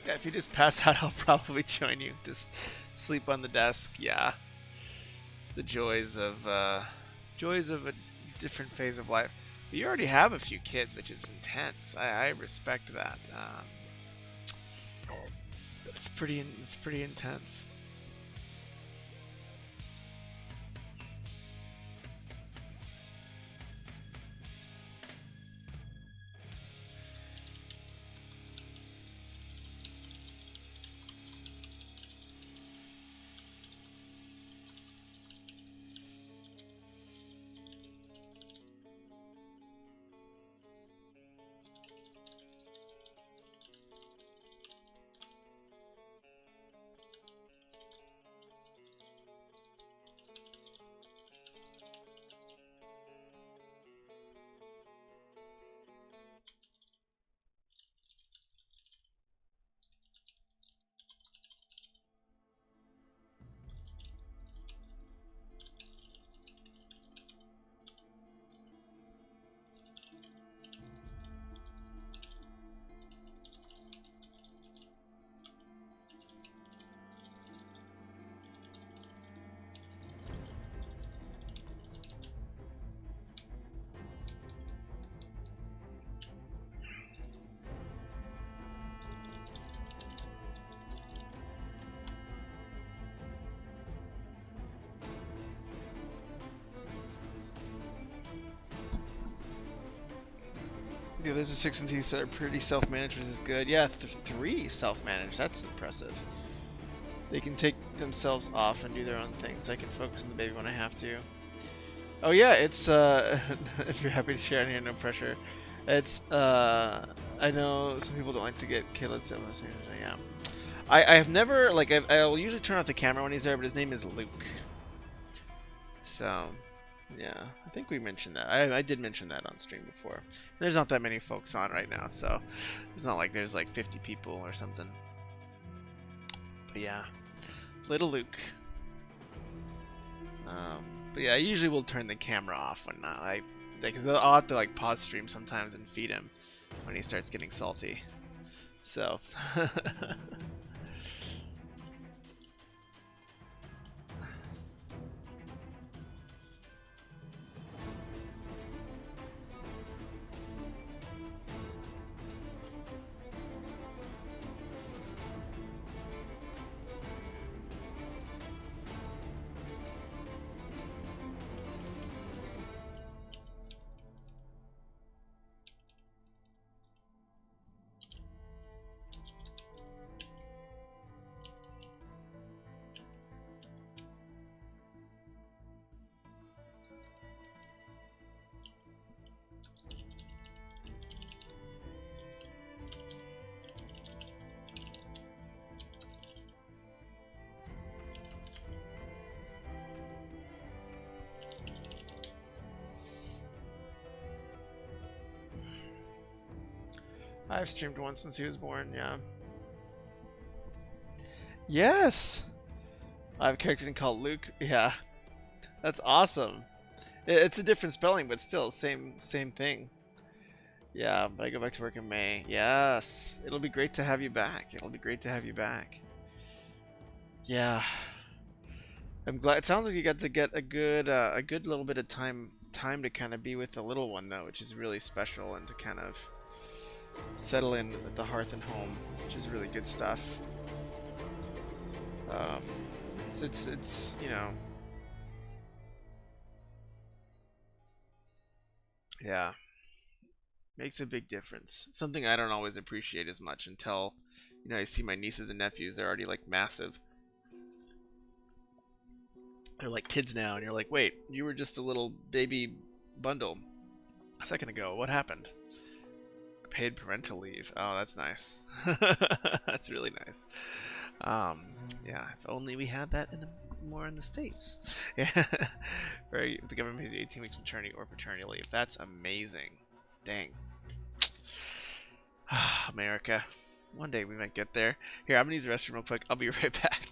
Yeah, if you just pass out, I'll probably join you. Just Sleep on the desk. Yeah, the joys of a different phase of life. But you already have a few kids, which is intense. I respect that. It's pretty intense. The others are 6 and T, so are pretty self-managed, which is good. Yeah, 3 self-managed. That's impressive. They can take themselves off and do their own thing, so I can focus on the baby when I have to. Oh yeah, it's if you're happy to share here, no pressure. It's I know some people don't like to get Caleb set with us. Yeah, I have never like I'll usually turn off the camera when he's there, but his name is Luke. So yeah, I think we mentioned that. I did mention that on stream before. There's not that many folks on right now, so it's not like there's like 50 people or something. But yeah, little Luke. But yeah, I usually will turn the camera off when not. Because I'll have to like pause stream sometimes and feed him when he starts getting salty. So. I've streamed once since he was born, yeah. Yes! I have a character called Luke. Yeah. That's awesome. It's a different spelling, but still, same thing. Yeah, but I go back to work in May. Yes. It'll be great to have you back. It'll be great to have you back. Yeah. I'm glad. It sounds like you got to get a good little bit of time to kind of be with the little one though, which is really special, and to kind of settle in at the hearth and home, which is really good stuff. It's you know, yeah, makes a big difference. It's something I don't always appreciate as much until, you know, I see my nieces and nephews. They're already like massive. They're like kids now, and you're like, wait, you were just a little baby bundle a second ago. What happened? Paid parental leave. Oh, that's nice. That's really nice. Yeah, if only we had that more in the States. Yeah, right. The government pays you 18 weeks maternity or paternity leave. That's amazing. Dang. America. One day we might get there. Here, I'm gonna use the restroom real quick. I'll be right back.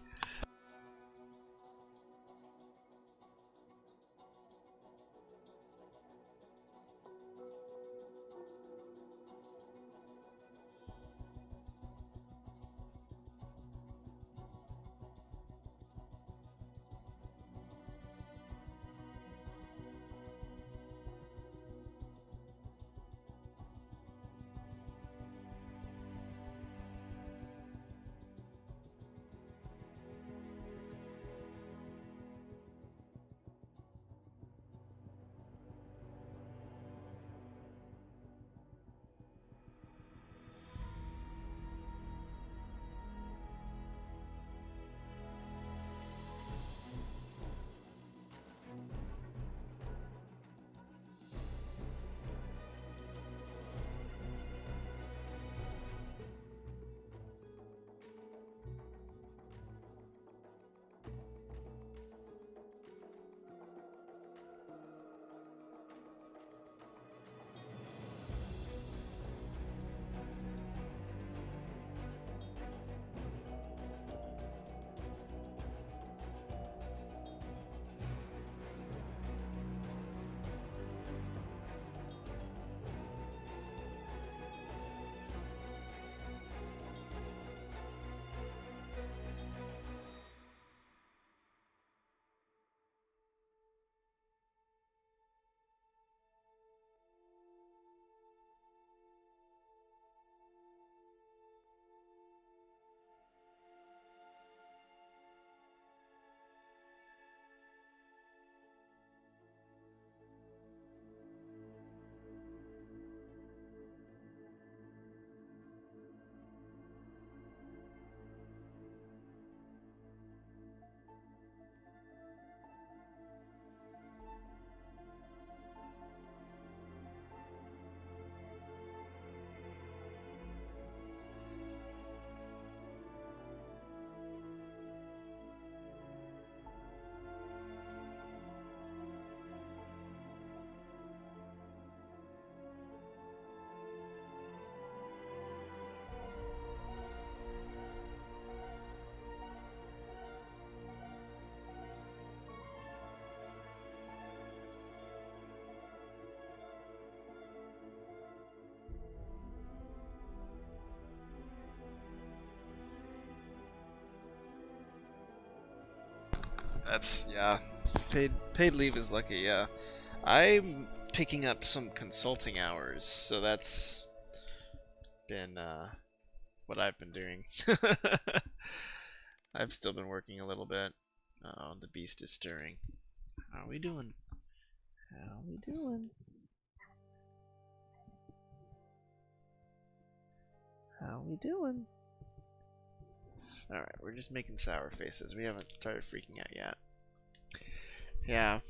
That's, yeah. Paid leave is lucky, yeah. I'm picking up some consulting hours, so that's been what I've been doing. I've still been working a little bit. Oh, the beast is stirring. How are we doing? How are we doing? How are we doing? Alright, we're just making sour faces. We haven't started freaking out yet. Yeah.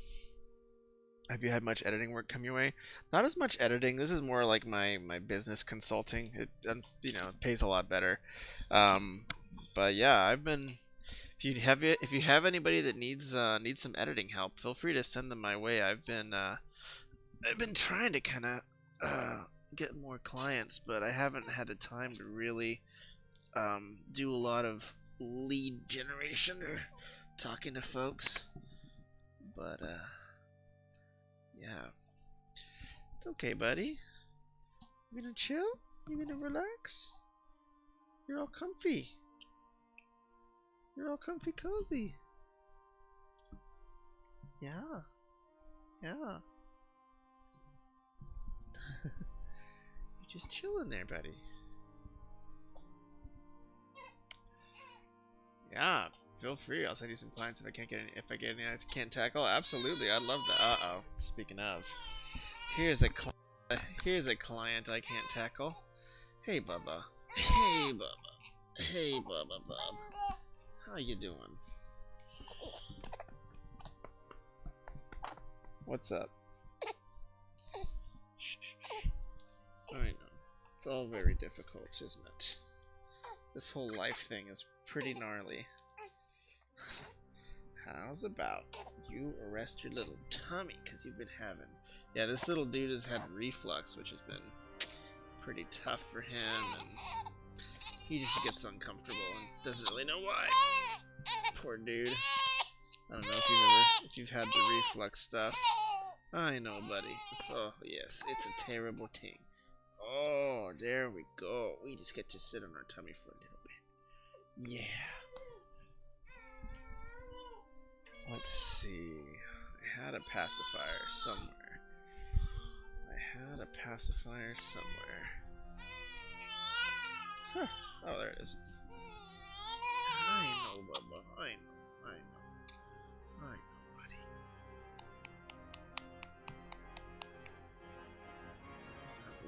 Have you had much editing work come your way? Not as much editing. This is more like my business consulting. It it pays a lot better. Um, but yeah, I've been. If you have anybody that needs some editing help, feel free to send them my way. I've been trying to kind of get more clients, but I haven't had the time to really do a lot of lead generation or talking to folks. But yeah, it's okay, buddy. You gonna chill? You gonna relax? You're all comfy. You're all comfy cozy. Yeah, yeah. You're just chilling there, buddy. Yeah, feel free. I'll send you some clients if I can't get any. If I get any, I can't tackle. Absolutely, I'd love that. Uh-oh. Speaking of, here's a here's a client I can't tackle. Hey, Bubba. Hey, Bubba. Hey, Bubba Bob. How you doing? What's up? I know. It's all very difficult, isn't it? This whole life thing is pretty gnarly. How's about you arrest your little tummy, because you've been having... Yeah, this little dude has had reflux, which has been pretty tough for him, and he just gets uncomfortable and doesn't really know why. Poor dude. I don't know if you've had the reflux stuff. I know, buddy. Oh, yes, it's a terrible thing. Oh, there we go. We just get to sit on our tummy for a little bit. Yeah. Let's see. I had a pacifier somewhere. Huh. Oh, there it is. I know, Bubba. I know, buddy.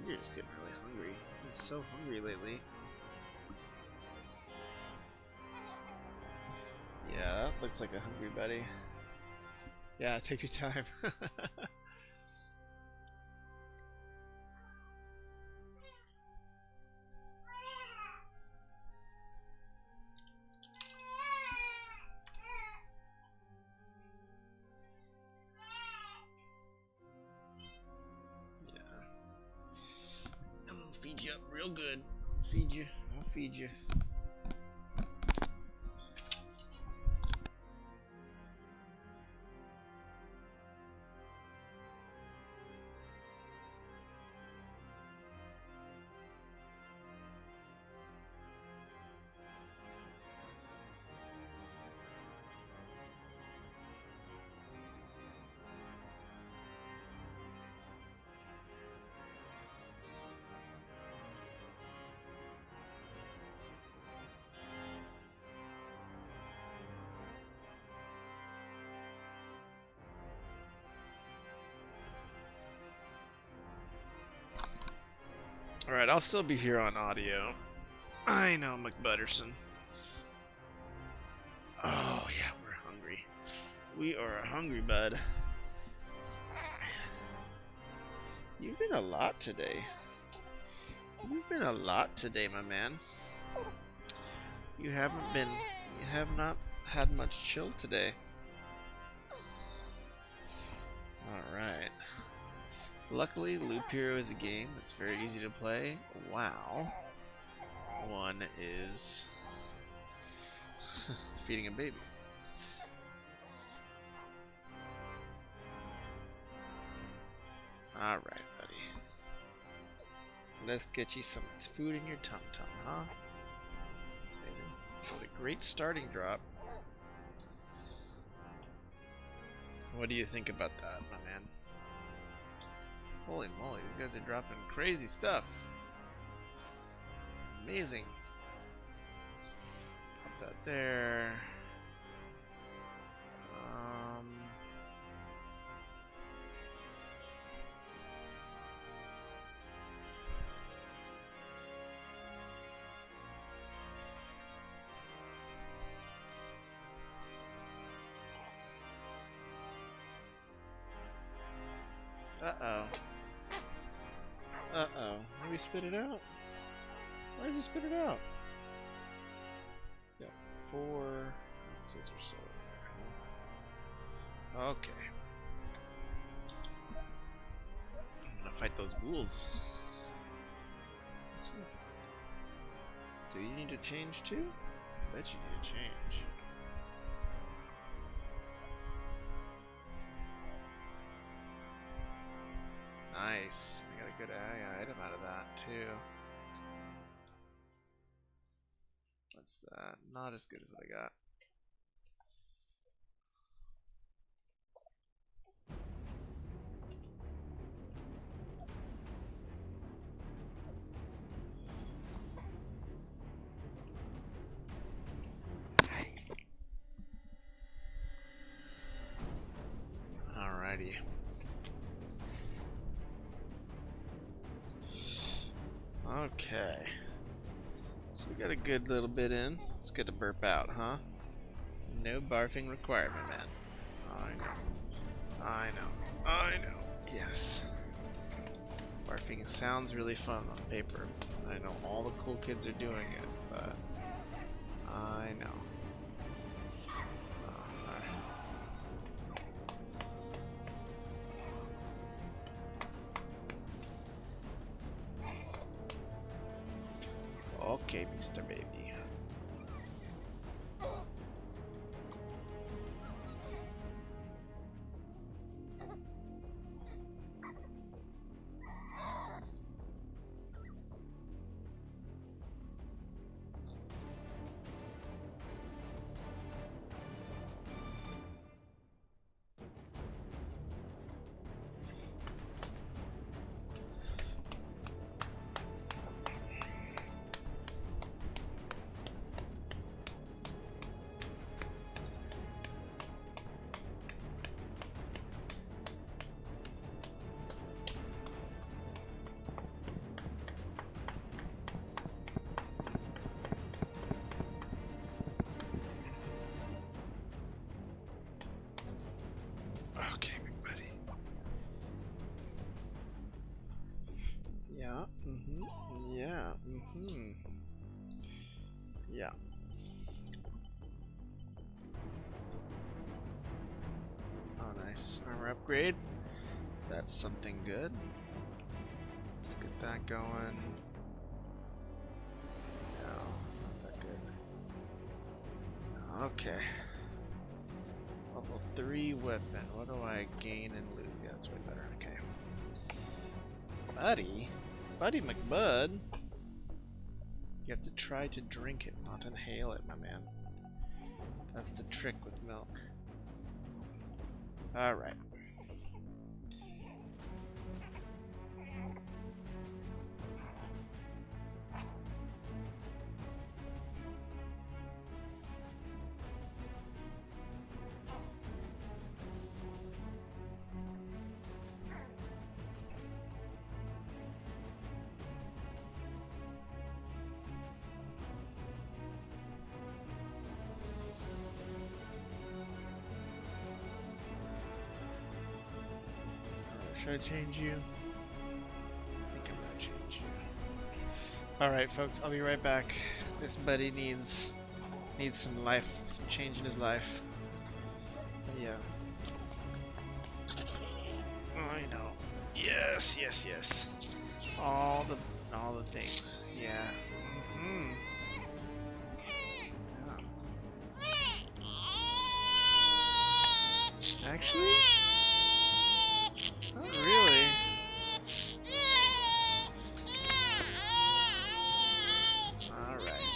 You're just getting really hungry. I've been so hungry lately. Yeah, that looks like a hungry buddy. Yeah, take your time. Yeah. I'm gonna feed you up real good. I'll feed you. Alright, I'll still be here on audio. I know, McButterson. Oh, yeah, we're hungry. We are hungry, bud. You've been a lot today. My man. You have not had much chill today. Alright. Luckily, Loop Hero is a game that's very easy to play. Wow. One is feeding a baby. Alright, buddy. Let's get you some food in your tum-tum, huh? That's amazing. What a great starting drop. What do you think about that, my man? Holy moly, these guys are dropping crazy stuff. Amazing. Put that there. Uh-oh. Uh-oh. Maybe spit it out? Why did you spit it out? Got 4 ounces or so there, huh? Okay. I'm gonna fight those ghouls. Do you need to change too? I bet you need to change. Nice. I got a good item out of that too. What's that? Not as good as what I got. Alrighty. Okay. So we got a good little bit in. It's good to burp out, huh? No barfing requirement, man. I know. Yes. Barfing sounds really fun on paper. I know all the cool kids are doing it, but I know. Okay, Mr. Baby. Yeah. Oh, nice. Armor upgrade. That's something good. Let's get that going. No, not that good. Okay. Level 3 weapon. What do I gain and lose? Yeah, that's way better. Okay. Buddy McBud. You have to try to drink it, not inhale it, my man. That's the trick with milk. Alright. Should I change you? I think I'm gonna change you. Alright folks, I'll be right back. This buddy needs some life, some change in his life. Yeah. I know. Yes. All the things. Yeah. Actually? Not really. Alright.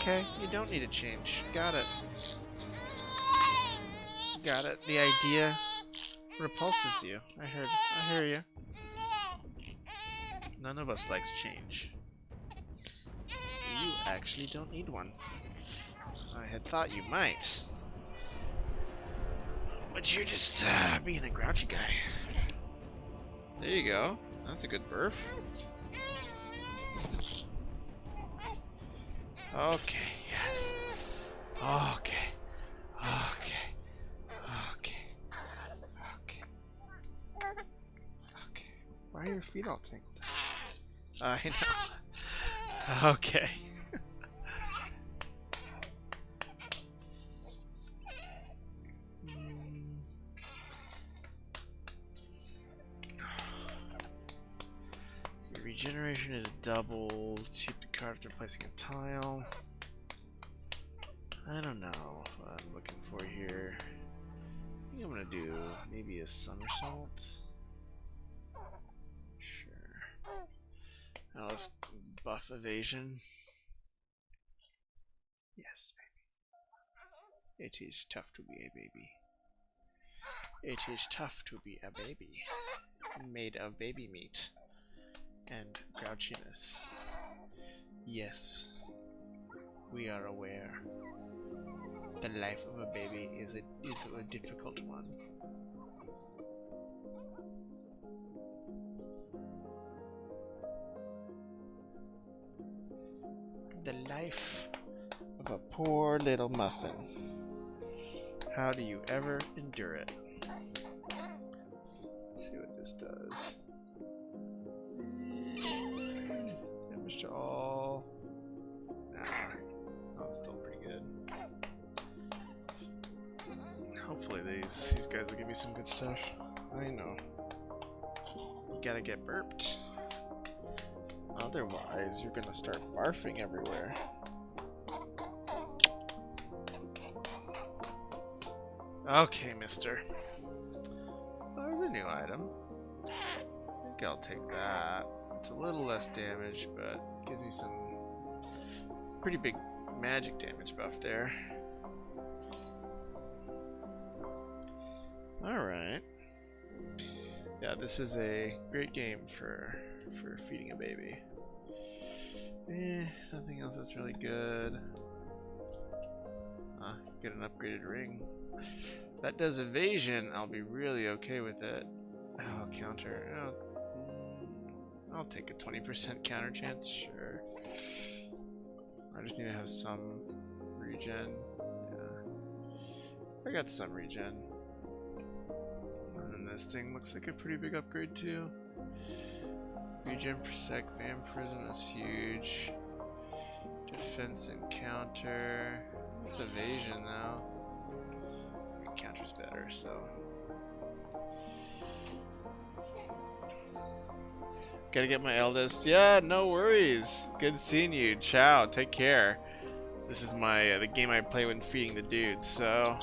Okay, you don't need to change. Got it. Got it. The idea repulses you. I hear you. None of us likes change. You actually don't need one. I had thought you might. But you're just being a grouchy guy. There you go. That's a good burf. Okay, yes. Okay. Why are your feet all tingled? I know. Okay. Your regeneration is double. Keep the card after placing a tile. I don't know what I'm looking for here. I think I'm gonna do maybe a somersault. Sure. Now let's buff evasion. Yes, baby. It is tough to be a baby. It is tough to be a baby. Made of baby meat and grouchiness. Yes, we are aware. The life of a baby is a difficult one. The life of a poor little muffin. How do you ever endure it? Let's see what this does. Damage to all. Nah, that's still pretty good. Hopefully these guys will give me some good stuff. I know. You gotta get burped. Otherwise, you're gonna start barfing everywhere. Okay, mister. Oh, there's a new item. I think I'll take that. It's a little less damage, but gives me some pretty big magic damage buff there. Alright. Yeah, this is a great game for feeding a baby. Nothing else that's really good. Get an upgraded ring. That does evasion, I'll be really okay with it. Oh, counter. Oh, I'll take a 20% counter chance, sure. I just need to have some regen. Yeah. I got some regen. And then this thing looks like a pretty big upgrade too. Regen per sec, vampirism is huge. Defense and counter. It's evasion though. Counter's better, so. Gotta get my eldest. Yeah, no worries. Good seeing you. Ciao. Take care. This is my the game I play when feeding the dudes. So.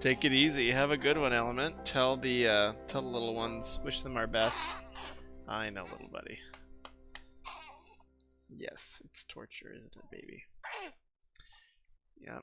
Take it easy. Have a good one, Element. Tell the little ones. Wish them our best. I know, little buddy. Yes, it's torture, isn't it, baby? Yep.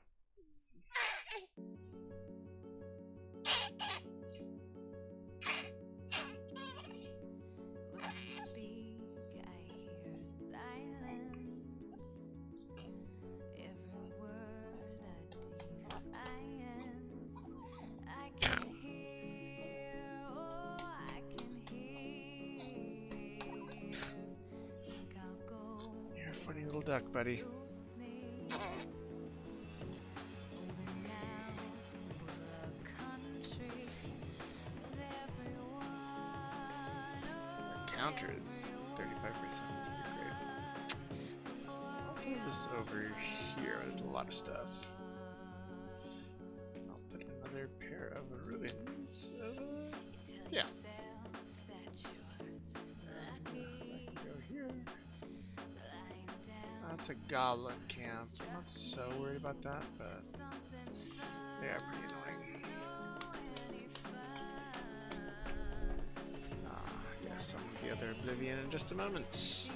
You're a funny little duck, buddy. Counter is 35%, that's pretty great. I'll put this over here, there's a lot of stuff. I'll put another pair of ruins over. Yeah. That can go here. That's a goblin camp. I'm not so worried about that, but they are pretty annoying. Some of the other Oblivion in just a moment.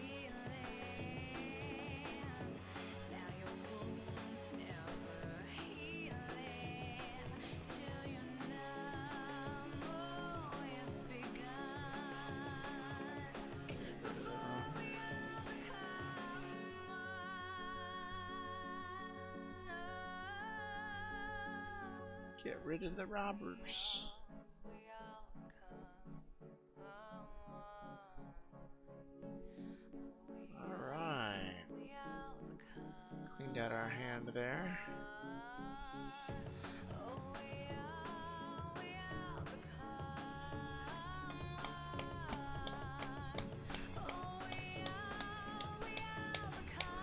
Get rid of the robbers. Alright. Cleaned out our hand there.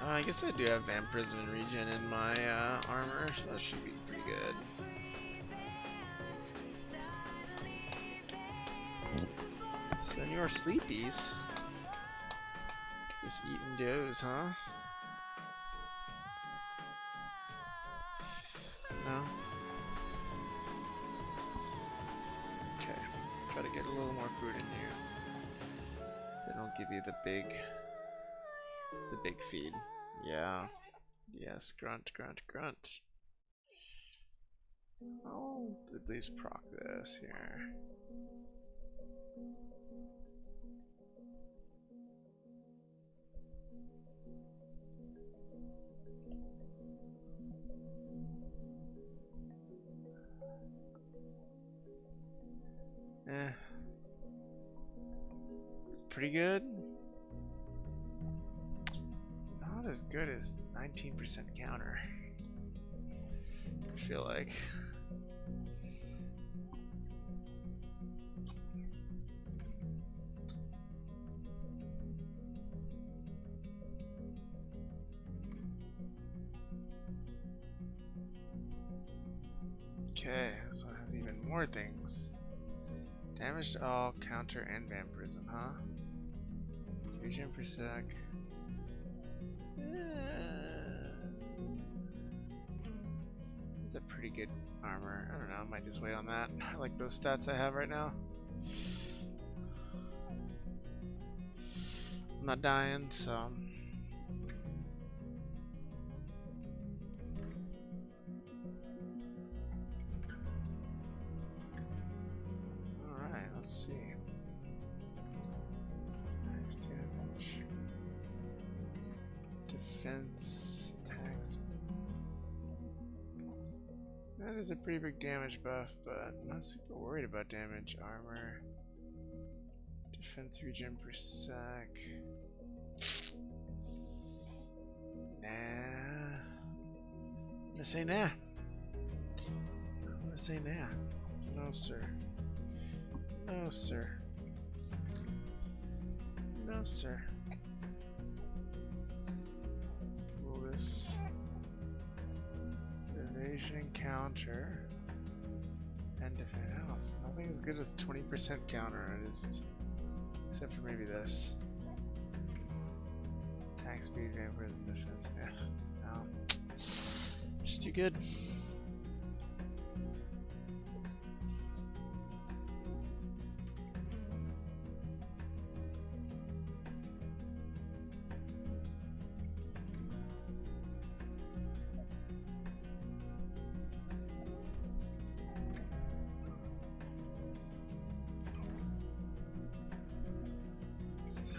I guess I do have Vampirism and Regen in my armor, so that should be pretty good. Senor Sleepies. Just eating doughs, huh? No? Okay. Try to get a little more food in you. They don't give you the big feed. Yeah. Yes, grunt, grunt, grunt. I'll at least proc this here. It's pretty good. Not as good as 19% counter, I feel like. Okay, this one has even more things. Damage to all, counter, and vampirism, huh? It's regen per sec. It's a pretty good armor. I don't know, I might just wait on that. I like those stats I have right now. I'm not dying, so... Alright, let's see. Damage. Defense, attacks. That is a pretty big damage buff, but I'm not super worried about damage. Armor. Defense regen per sec. Nah. I'm gonna say nah. I'm gonna say nah. No, sir. No, sir. No, sir. Roll this. Evasion counter. And defense. Nothing as good as 20% counter, except for maybe this. Attack speed, vampirism, defense. Yeah. No. Just too good.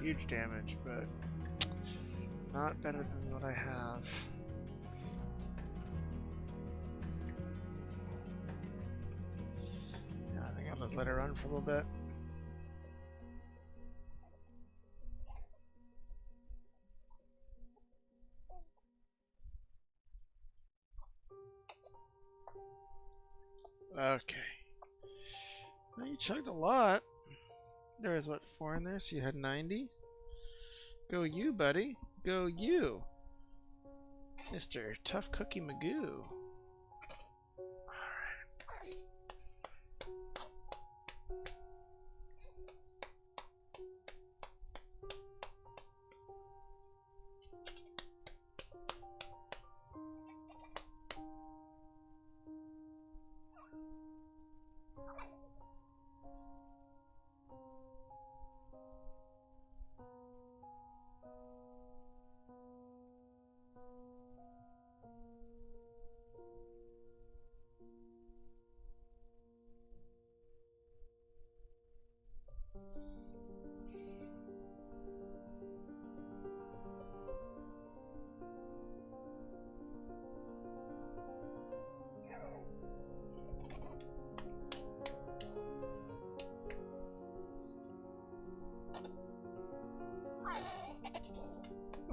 Huge damage, but not better than what I have. Yeah, I think I'll just let it run for a little bit. Okay. Well, you chugged a lot. There was, what, 4 in there, so you had 90? Go you, buddy. Go you. Mr. Tough Cookie Magoo.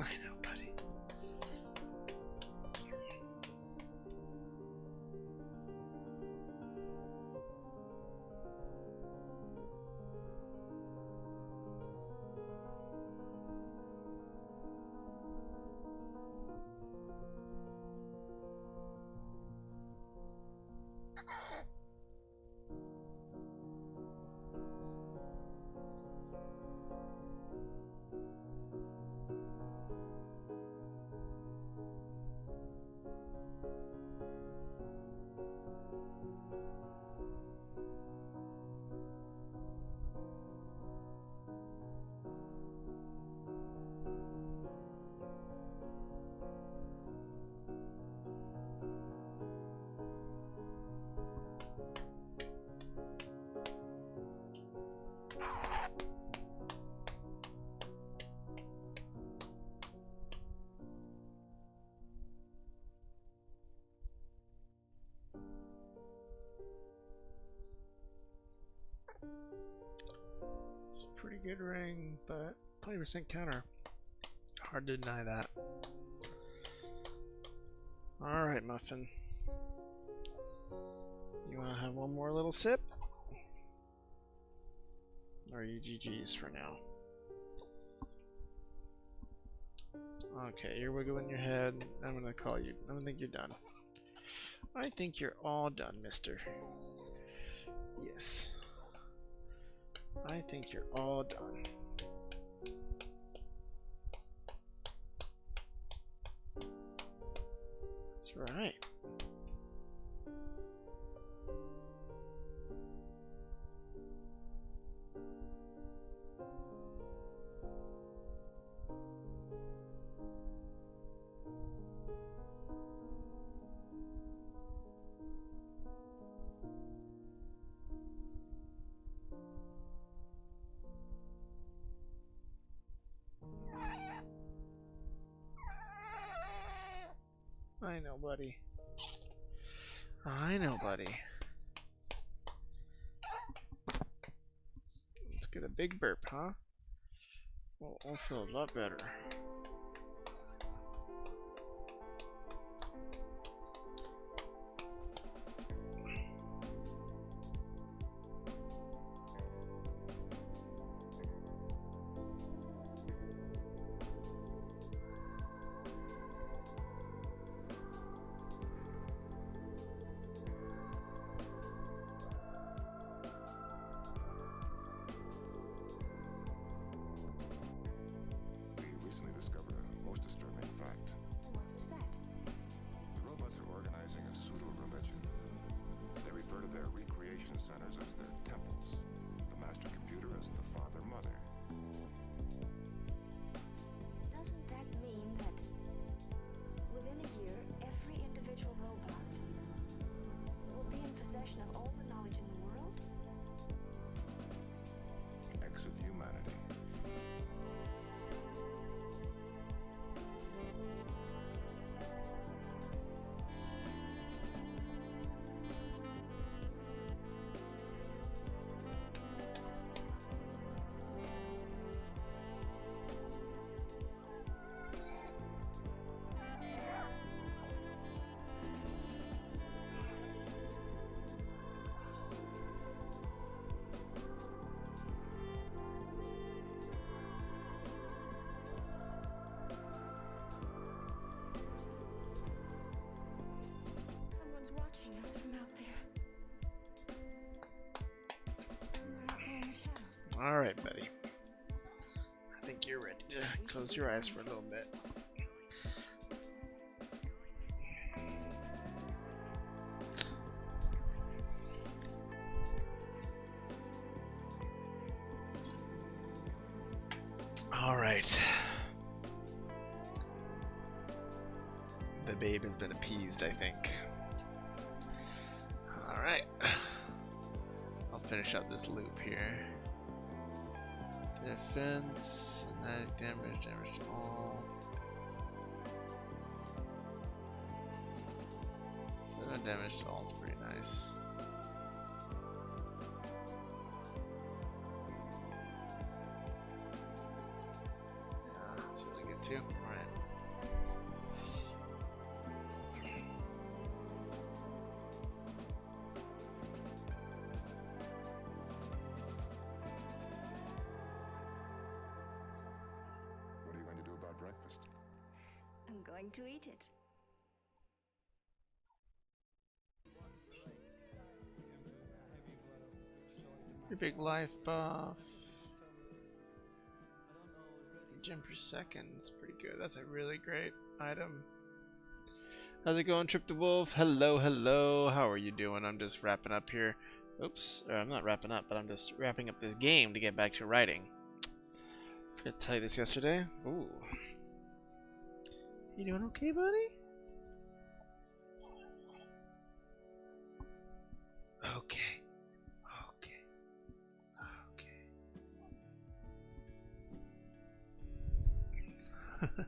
I know, buddy. It's a pretty good ring, but 20% counter. Hard to deny that. Alright, Muffin. You want to have one more little sip? Or are you GG's for now? Okay, you're wiggling your head. I'm gonna call you. I don't think you're done. I think you're all done, mister. Yes. I think you're all done. That's right. I know, buddy. I know, buddy. Let's get a big burp, huh? Well, I'll feel a lot better. Alright, buddy. I think you're ready to close your eyes for a little bit. Alright. The babe has been appeased, I think. Alright. I'll finish up this loop here. Defense, magic damage, damage to all. 7 damage to all is pretty nice. Yeah, that's really good too. Alright. going to eat it. Your big life buff. Gem per second's pretty good. That's a really great item. How's it going, Trip the Wolf? Hello, hello. How are you doing? I'm just wrapping up here. Oops, or I'm not wrapping up, but I'm just wrapping up this game to get back to writing. Forgot to tell you this yesterday. Ooh. You doing okay, buddy? Okay. Okay. Okay.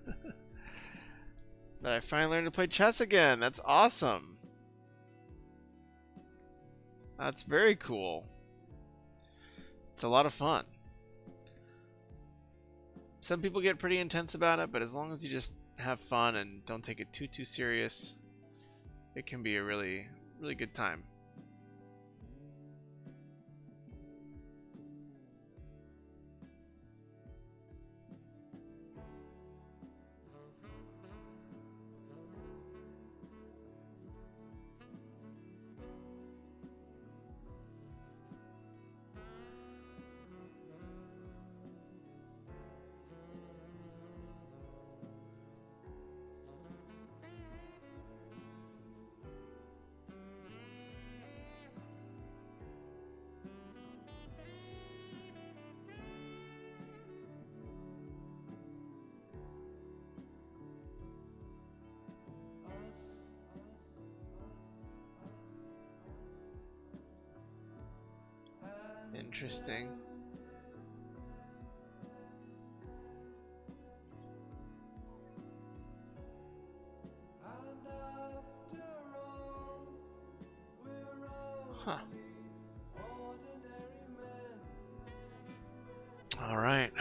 But I finally learned to play chess again. That's awesome. That's very cool. It's a lot of fun. Some people get pretty intense about it, but as long as you just have fun and don't take it too serious, it can be a really good time. Interesting. Huh. Alright.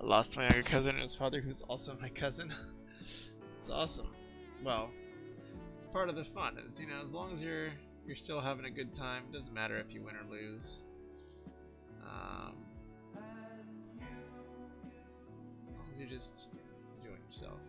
I lost my younger cousin and his father, who's also my cousin. It's awesome. Well, it's part of the fun. Is, you know, as long as you're still having a good time, it doesn't matter if you win or lose. As long as you're just enjoying yourself.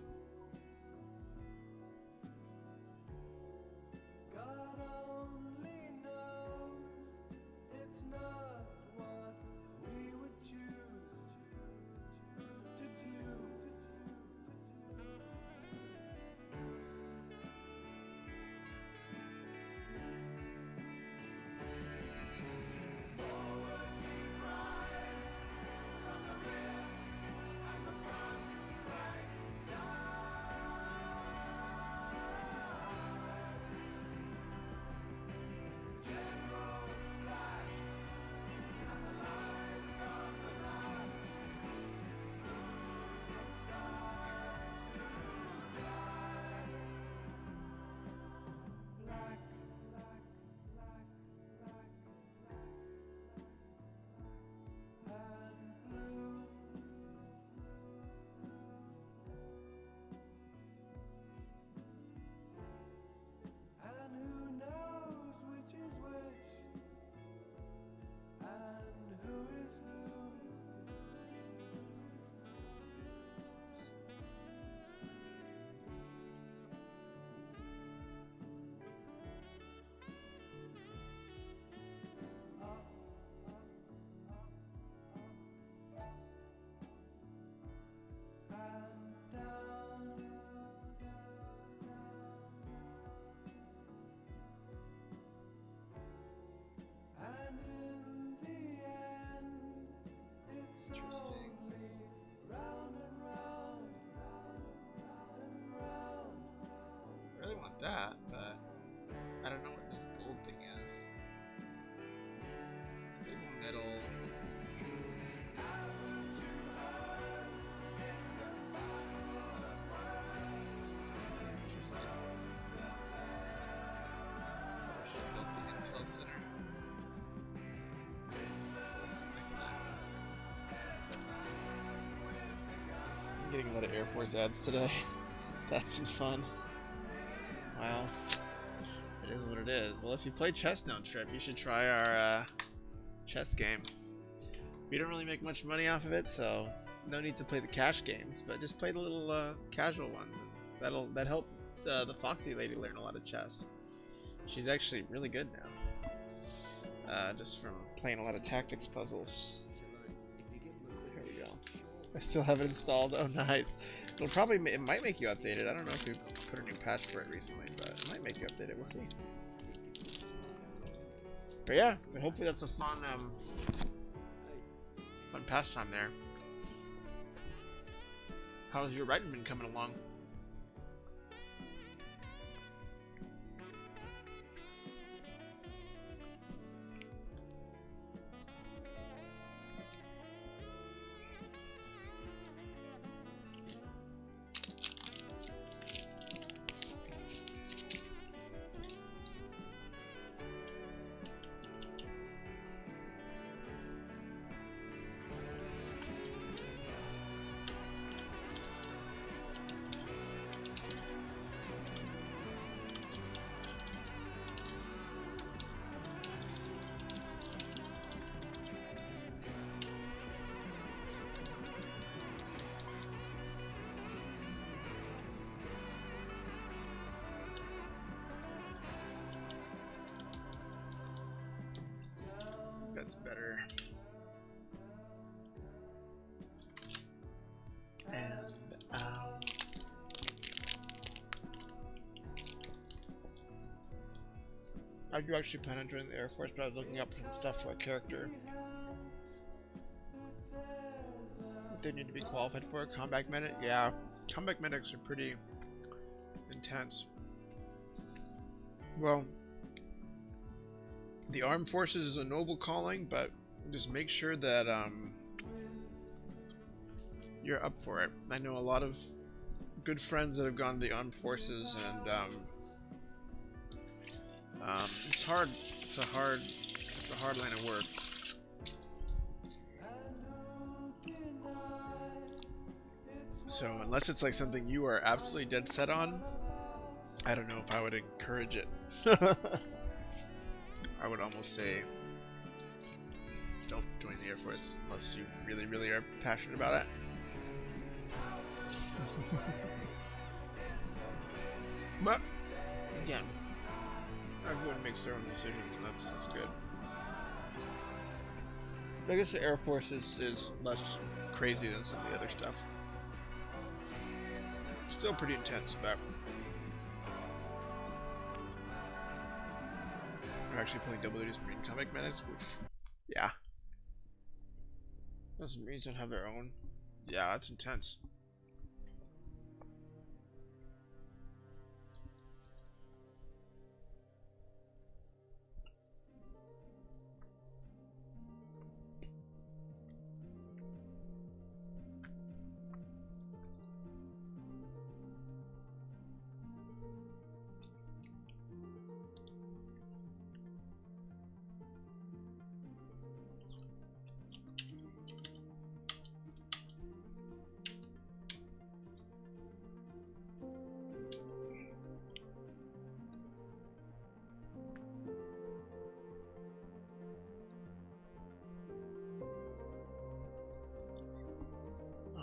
Interesting. I really want that, but I don't know what this gold thing is. Stable metal. Interesting. I should build the Intel Center. Next time. I'm getting a lot of Air Force ads today. That's been fun. Wow. It is what it is. Well, if you play chess now, Trip, you should try our chess game. We don't really make much money off of it, so no need to play the cash games, but just play the little casual ones. That help the Foxy lady learn a lot of chess. She's actually really good now, just from playing a lot of tactics puzzles. Here we go. I still have it installed. Oh, nice. It might make you update it. I don't know if you put a new patch for it recently, but it might make you update it. We'll see. But yeah, hopefully that's a fun pastime there. How's your writing been coming along? That's better. And I do actually plan on joining the Air Force, but I was looking up some stuff for a character. They need to be qualified for a combat medic. Yeah, combat medics are pretty intense. Well, the armed forces is a noble calling, but just make sure that you're up for it. I know a lot of good friends that have gone to the armed forces, and it's hard. It's a hard line of work. So unless it's like something you are absolutely dead set on, I don't know if I would encourage it. I would almost say don't join the Air Force unless you really, really are passionate about it. But again, everyone makes their own decisions, and that's good. I guess the Air Force is less crazy than some of the other stuff. Still pretty intense, but I'm actually playing Double Duty's Marine Comic Medics. Oof. Yeah. Those Marines don't have their own. Yeah, that's intense.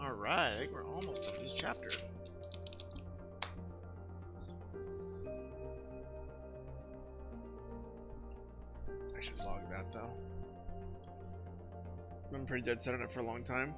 Alright, I think we're almost done with this chapter. I should log that though. I'm pretty dead set on it for a long time.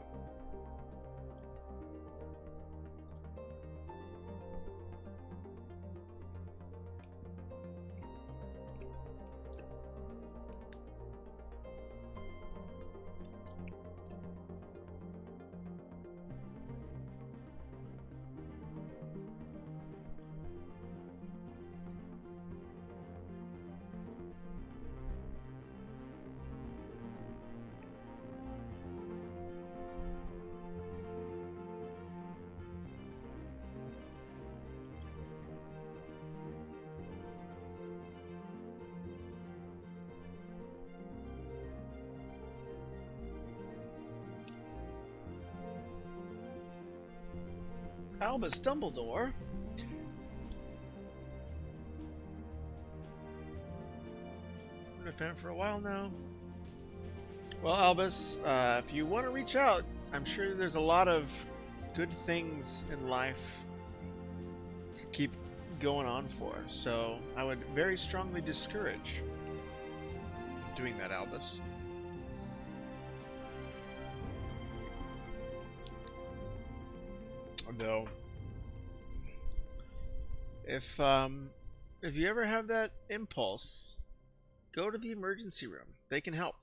Albus Dumbledore? Been a fan for a while now. Well, Albus, if you want to reach out, I'm sure there's a lot of good things in life to keep going on for. So I would very strongly discourage doing that, Albus. Though, if you ever have that impulse, go to the emergency room. They can help.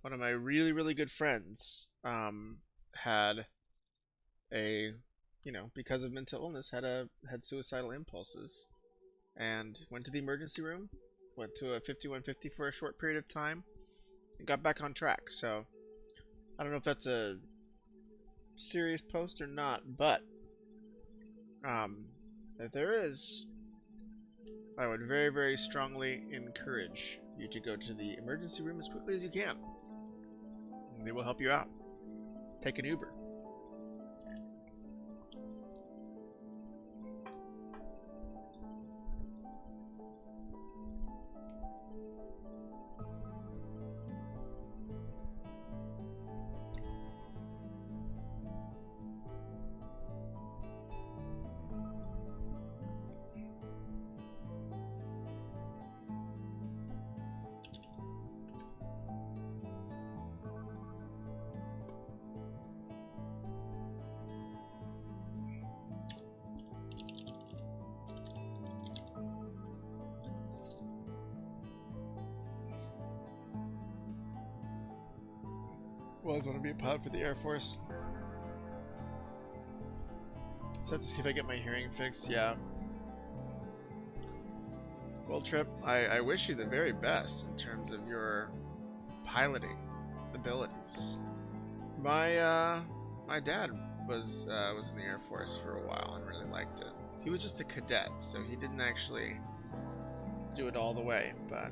One of my really, really good friends had a, because of mental illness, had suicidal impulses, and went to the emergency room, went to a 5150 for a short period of time, and got back on track. So I don't know if that's a serious post or not, but if there is, I would very, very strongly encourage you to go to the emergency room as quickly as you can. They will help you out. Take an Uber. Well, I want to be a pilot for the Air Force. So I have to see if I get my hearing fixed. Yeah. Well, Trip, I wish you the very best in terms of your piloting abilities. My dad was in the Air Force for a while and really liked it. He was just a cadet, so he didn't actually do it all the way, but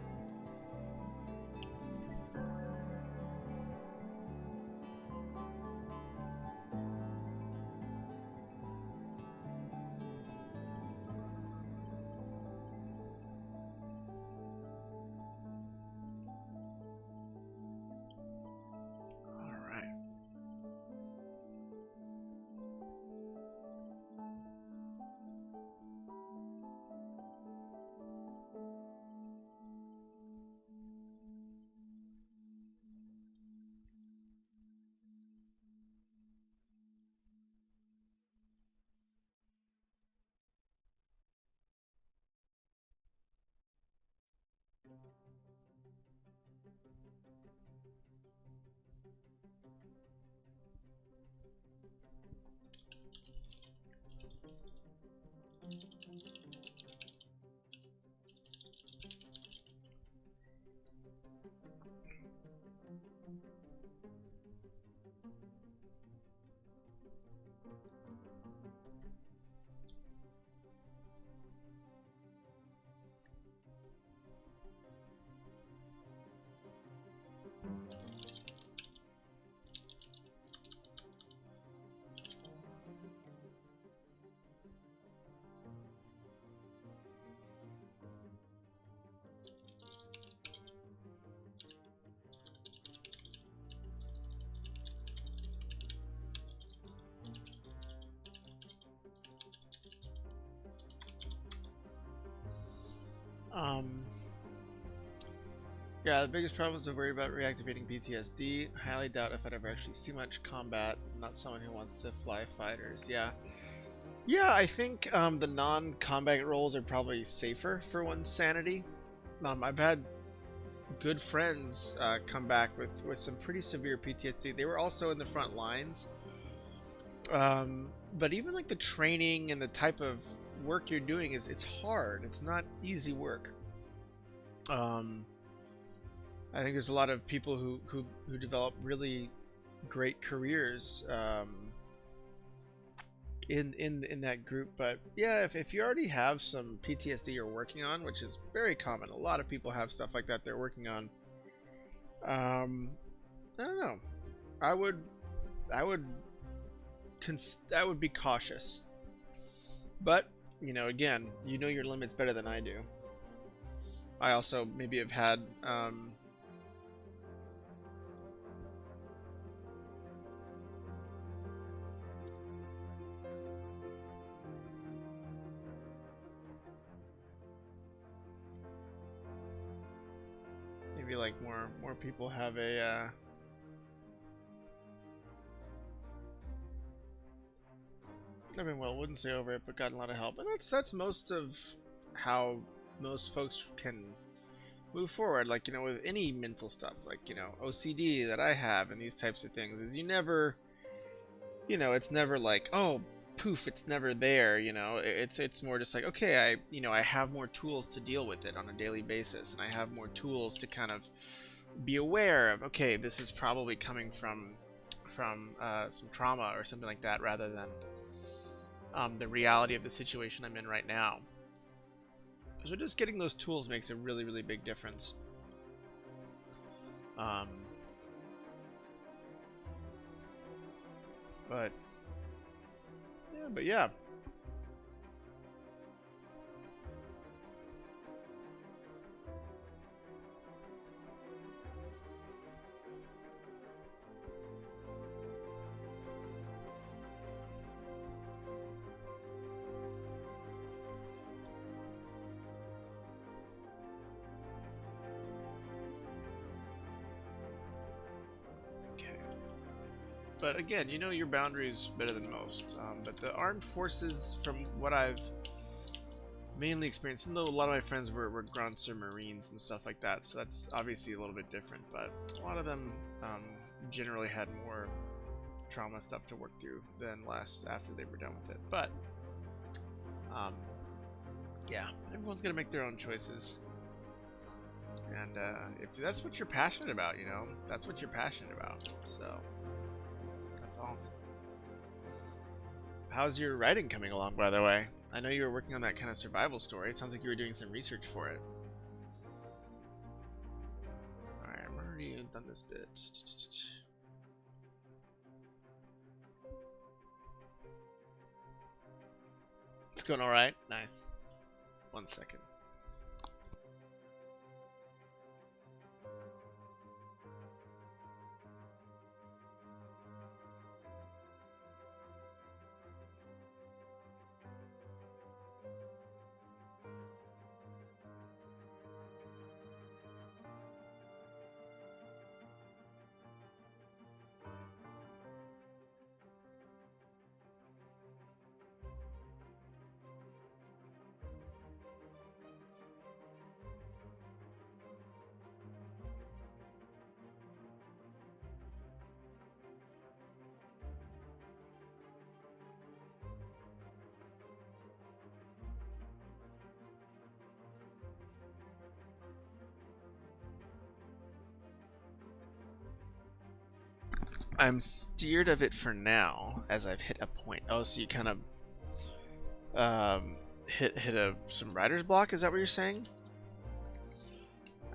um, yeah, the biggest problem is to worry about reactivating PTSD. Highly doubt if I'd ever actually see much combat. I'm not someone who wants to fly fighters. Yeah. Yeah, I think the non-combat roles are probably safer for one's sanity. I've had good friends come back with some pretty severe PTSD. They were also in the front lines. But even like the training and the type of work you're doing it's hard. It's not easy work. I think there's a lot of people who develop really great careers in that group. But yeah, if you already have some PTSD you're working on, which is very common, a lot of people have stuff like that they're working on. I don't know. I would be cautious. But again, you know your limits better than I do. I also maybe have had like more people have a I mean, well, wouldn't say over it, but gotten a lot of help, and that's most of how most folks can move forward. Like, you know, with any mental stuff, like, you know, OCD that I have and these types of things, is you never, you know, it's never like, oh, poof, it's never there. You know, it's more just like, okay, I have more tools to deal with it on a daily basis, and I have more tools to kind of be aware of, okay, this is probably coming from some trauma or something like that, rather than the reality of the situation I'm in right now. So just getting those tools makes a really, really big difference. Um, but yeah. Okay. But again, you know your boundaries better than most. But the armed forces, from what I've mainly experienced, and though a lot of my friends were grunts or marines and stuff like that, so that's obviously a little bit different. But a lot of them generally had more trauma stuff to work through than less after they were done with it. But um, yeah, everyone's gonna make their own choices, and if that's what you're passionate about, you know, that's what you're passionate about. So that's awesome. How's your writing coming along, by the way? I know you were working on that kind of survival story. It sounds like you were doing some research for it. Alright, I'm already done this bit. It's going alright? Nice. 1 second. I'm steered of it for now, as I've hit a point. Oh, so you kind of hit some writer's block? Is that what you're saying?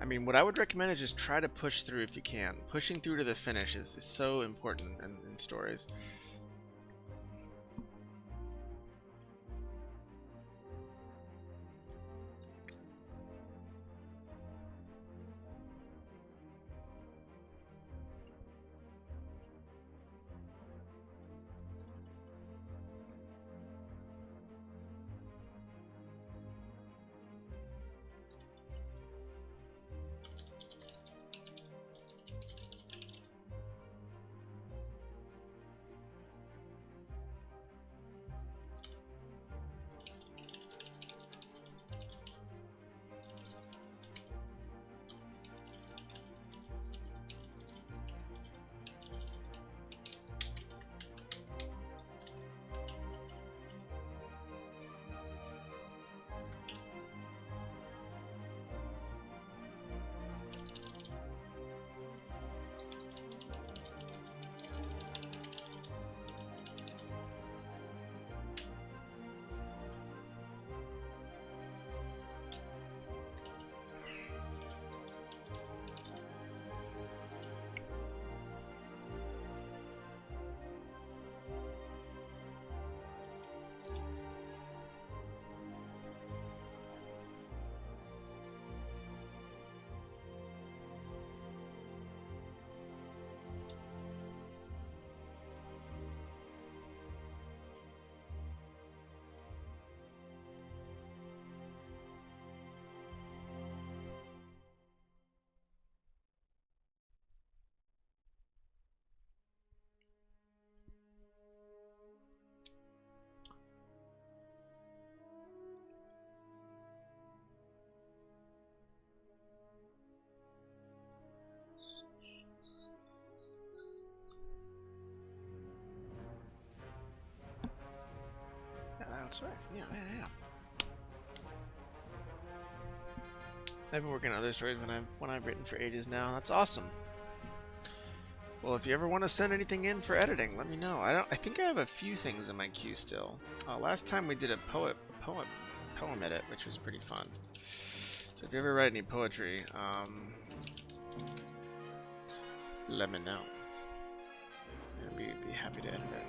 I mean, what I would recommend is just try to push through if you can. Pushing through to the finish is so important in stories. that's right. Yeah. I've been working on other stories when I've written for ages now. That's awesome. Well, if you ever want to send anything in for editing, let me know. I think I have a few things in my queue still. Last time we did a poem edit, which was pretty fun. So if you ever write any poetry, let me know. I'd be happy to edit it.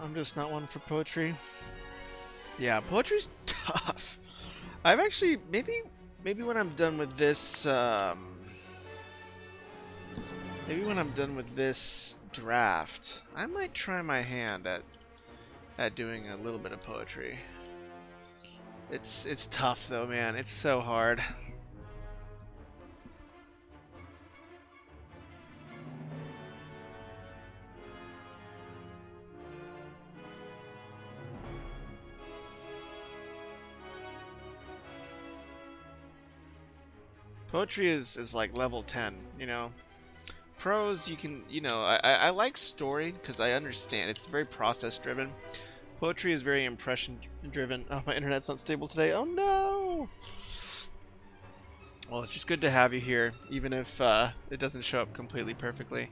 I'm just not one for poetry. Yeah, poetry's tough. I've actually, maybe when I'm done with this, maybe when I'm done with this draft, I might try my hand at doing a little bit of poetry. It's tough though, man. It's so hard. Poetry is like level 10, you know. Prose, you can, you know, I like story because I understand it's very process driven. Poetry is very impression driven. Oh, my internet's not stable today. Oh no! Well, it's just good to have you here, even if it doesn't show up completely perfectly.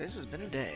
This has been a day.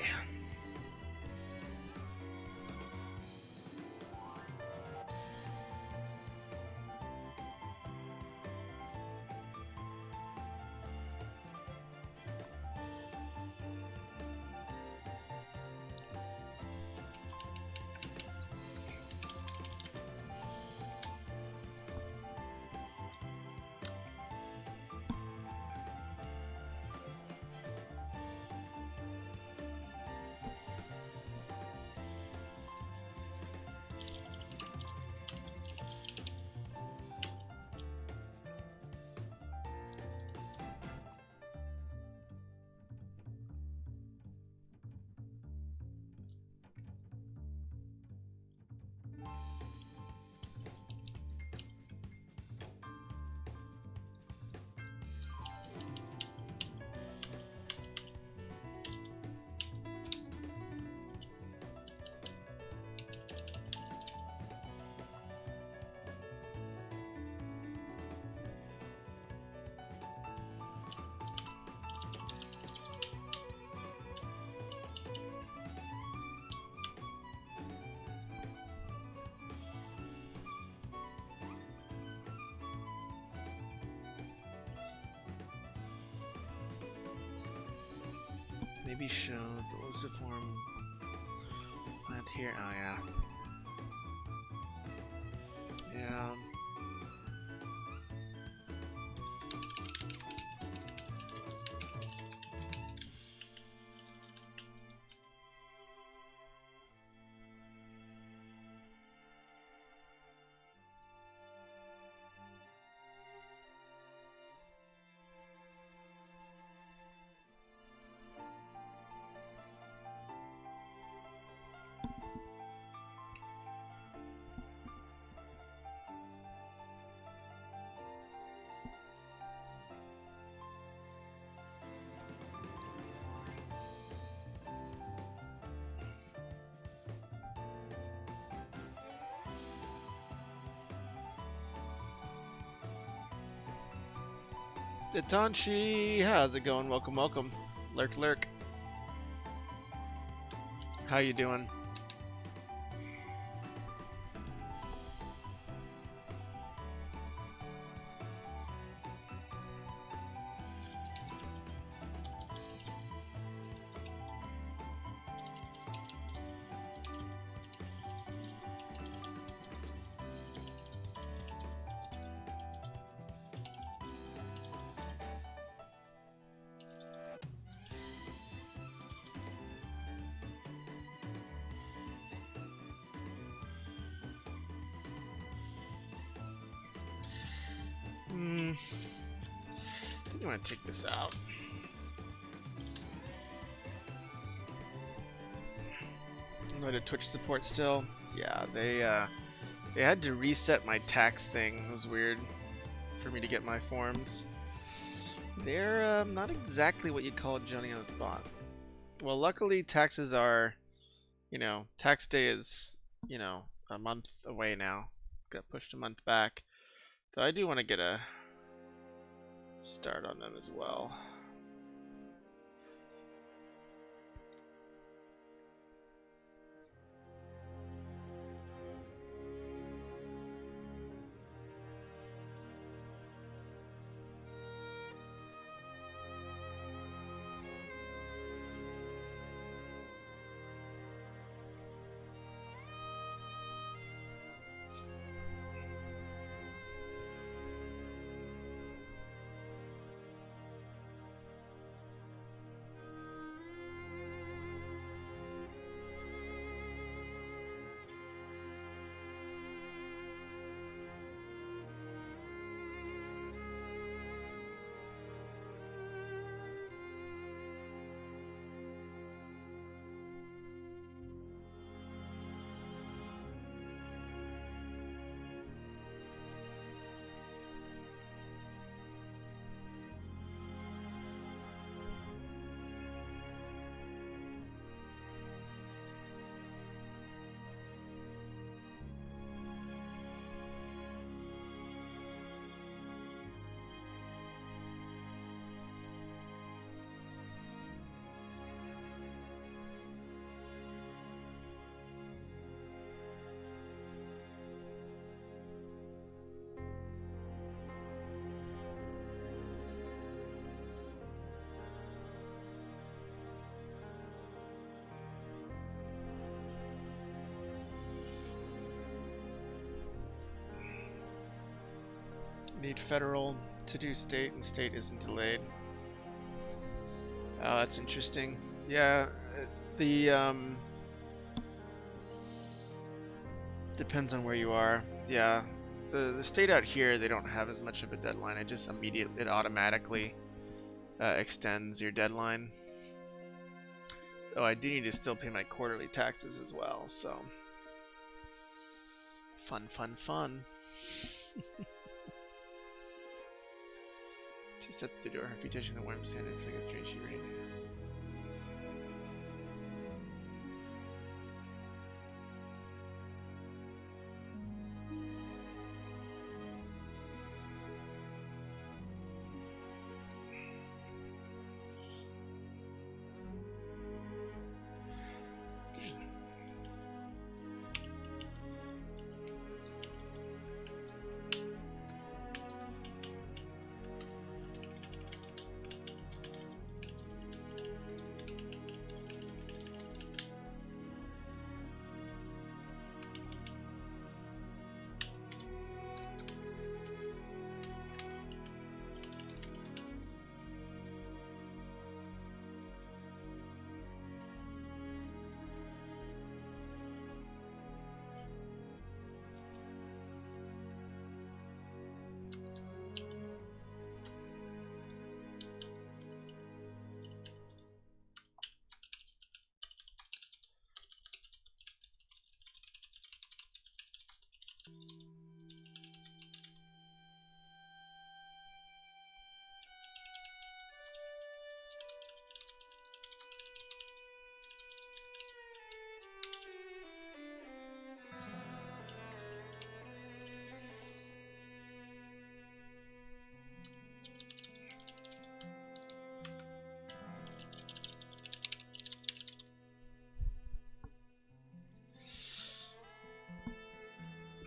Maybe show the Luciform plant here. Oh yeah. Yeah. Itanchi, how's it going? Welcome, welcome. Lurk, lurk. How you doing? I think I'm gonna take this out. I'm going to Twitch support still. Yeah, they had to reset my tax thing. It was weird for me to get my forms. They're not exactly what you'd call Johnny on the spot. Well, luckily taxes are, tax day is, a month away now. Got pushed a month back. Though I do want to get a start on them as well. Need federal to do state, and state isn't delayed. Oh, that's interesting. Yeah, the depends on where you are. Yeah, the state out here, they don't have as much of a deadline. It just it automatically extends your deadline. Oh, I do need to still pay my quarterly taxes as well, so fun, fun, fun. She set the door. Her reputation and where I'm standing, I think it's strange she reading.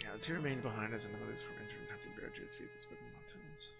Yeah, the two remain behind as another is from entering hunting bridges feed the spoken mountains.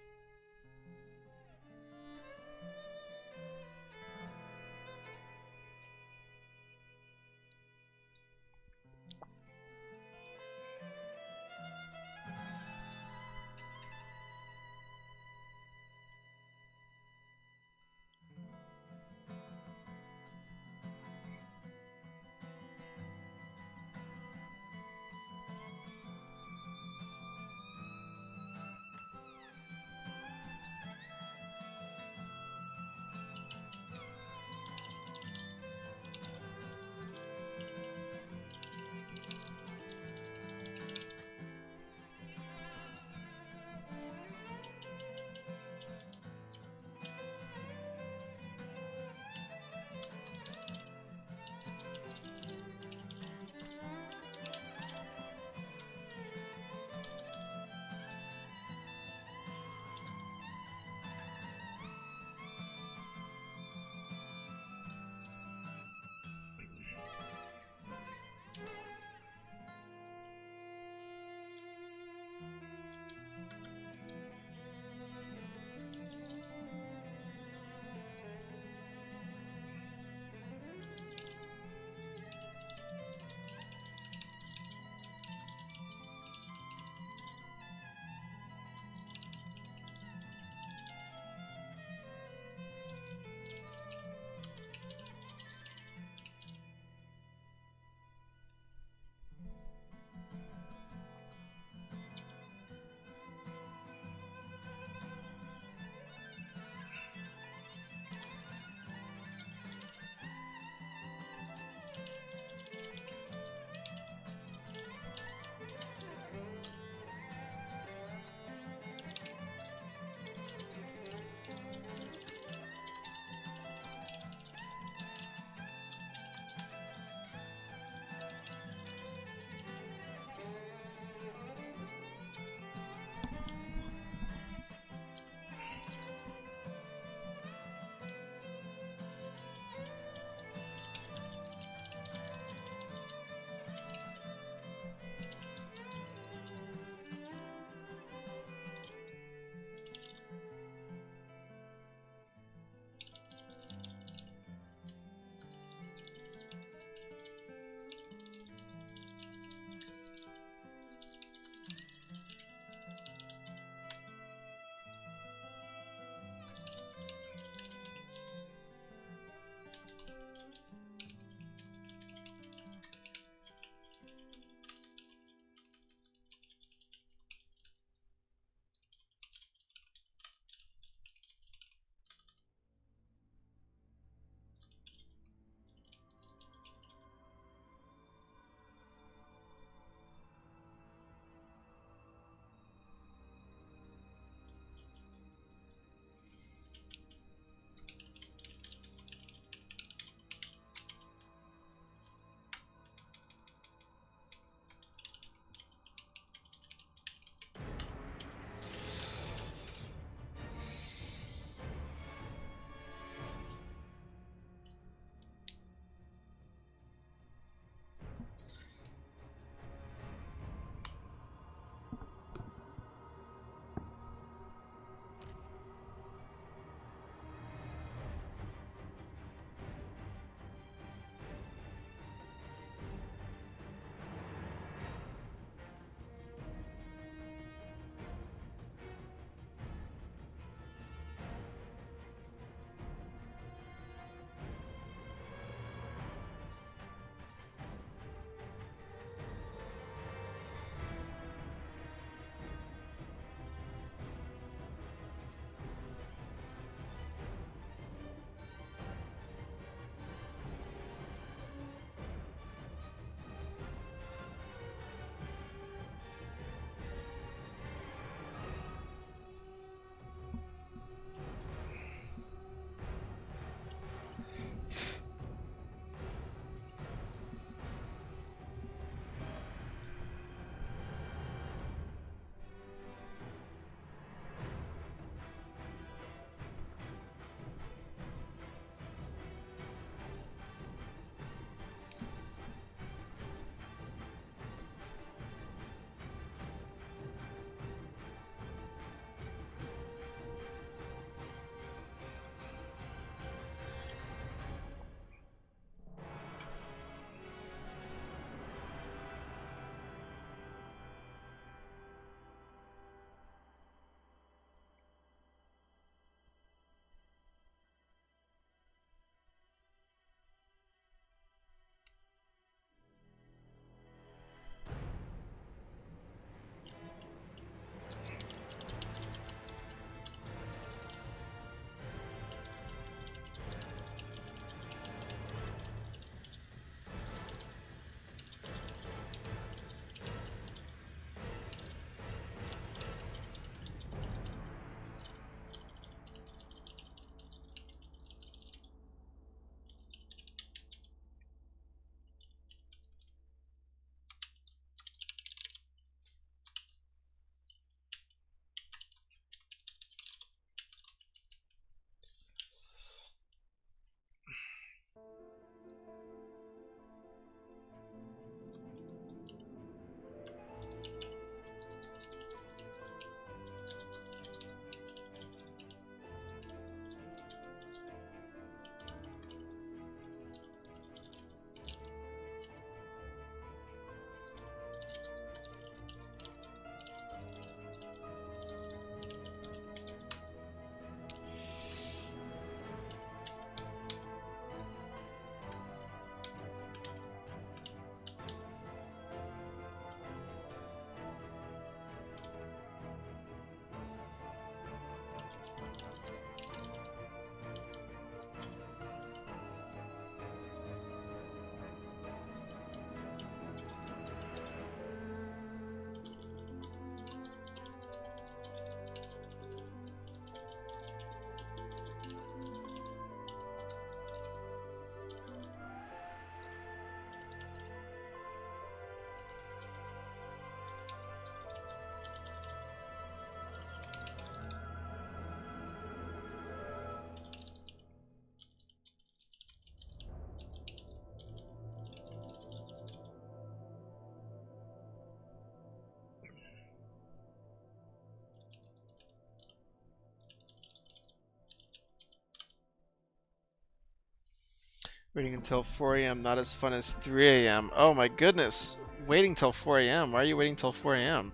Waiting until 4 a.m. not as fun as 3 a.m. Oh my goodness. Waiting till 4 a.m. Why are you waiting till 4 a.m.?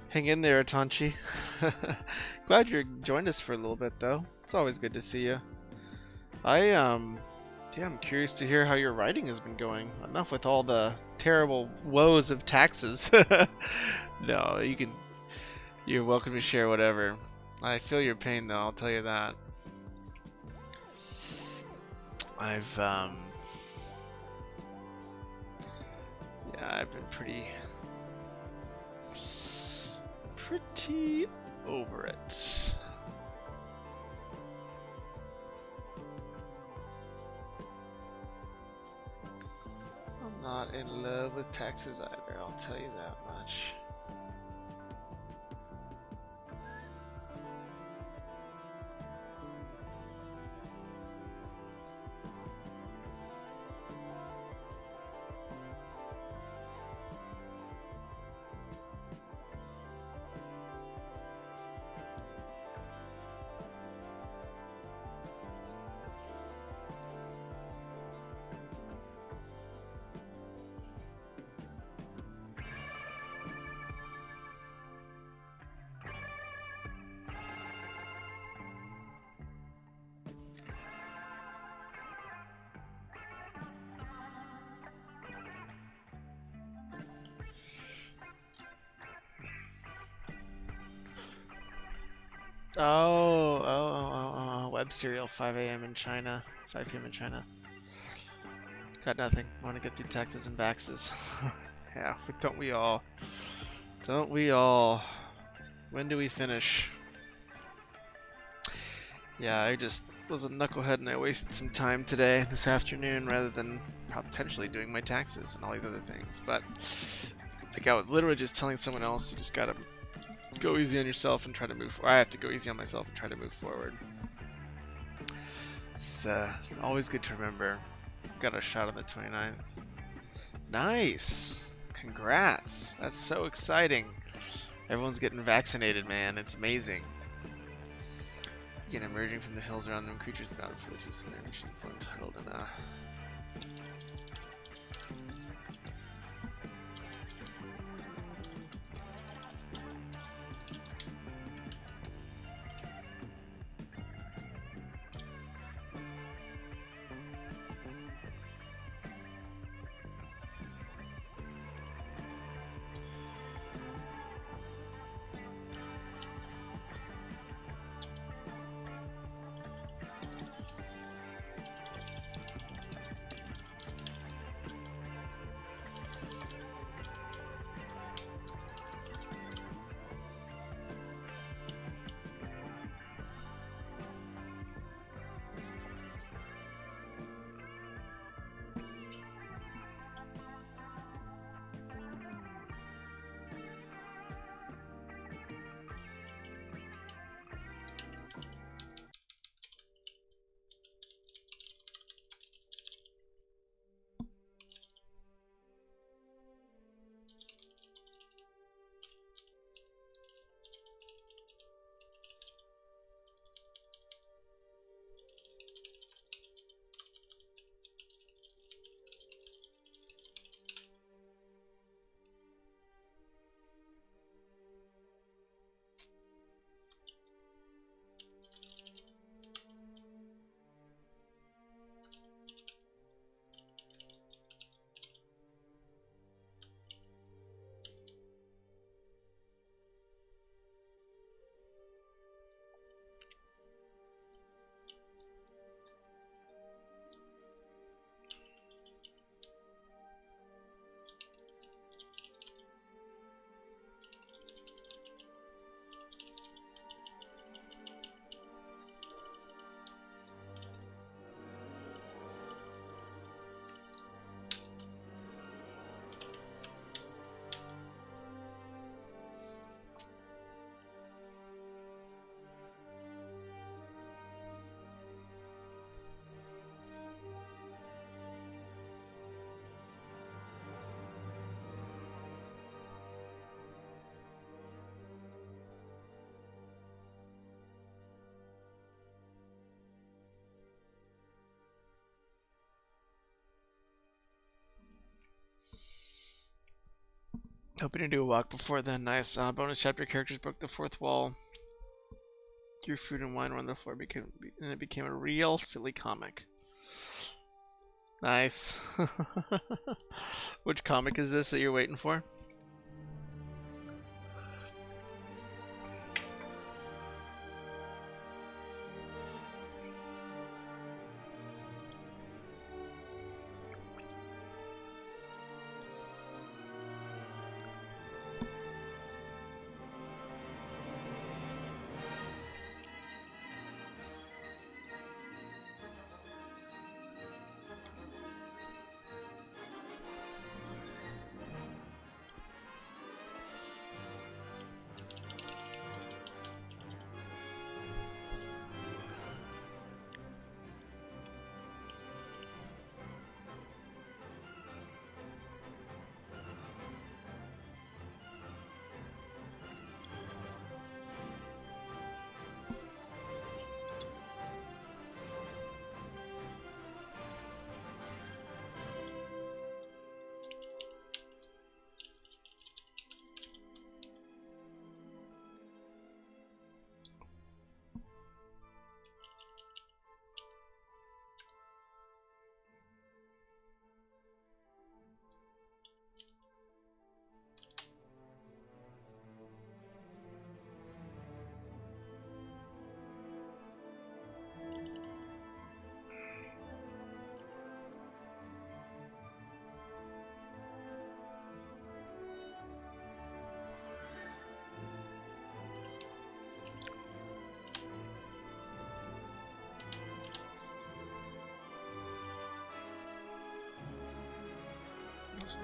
Hang in there, Atanchi. Glad you joined us for a little bit though. It's always good to see you. I'm curious to hear how your writing has been going. Enough with all the terrible woes of taxes. No, you're welcome to share whatever. I feel your pain though, I'll tell you that. I've been pretty over it. I'm not in love with taxes either, I'll tell you that much. Web serial, 5 a.m. in China, 5 p.m. in China. Got nothing. Want to get through taxes and baxes. Yeah, don't we all? Don't we all? When do we finish? Yeah, I just was a knucklehead and I wasted some time today, this afternoon, rather than potentially doing my taxes and all these other things. But like I was literally just telling someone else, you just gotta go easy on yourself and try to move forward. I have to go easy on myself and try to move forward. It's always good to remember. Got a shot on the 29th. Nice! Congrats! That's so exciting. Everyone's getting vaccinated, man. It's amazing. Again, emerging from the hills around them, creatures bound for the two-cylinder mission entitled in Hoping to do a walk before then. Nice. Bonus chapter characters broke the fourth wall. Threw food and wine on the floor, and it became a real silly comic. Nice. Which comic is this that you're waiting for?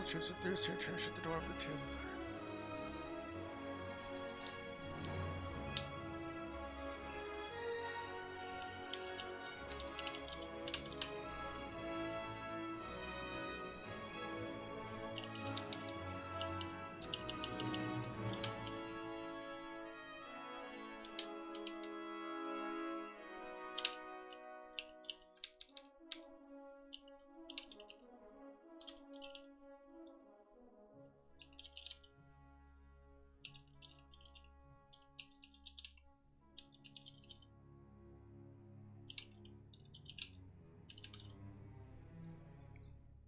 The troops with thirst here trying to shut the door of the tombs.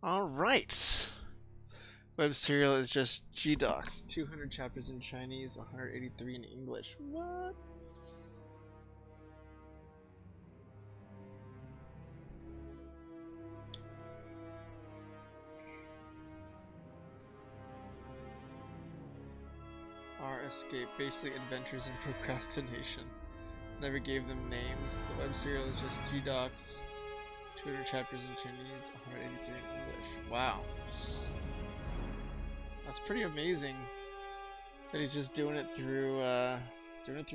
Alright. Web serial is just G-Docs. 200 chapters in Chinese, 183 in English. What? Our Escape, basically Adventures in Procrastination. Never gave them names. The web serial is just G-Docs. 200 chapters in Chinese, 183 in English. Wow. That's pretty amazing that he's just doing it through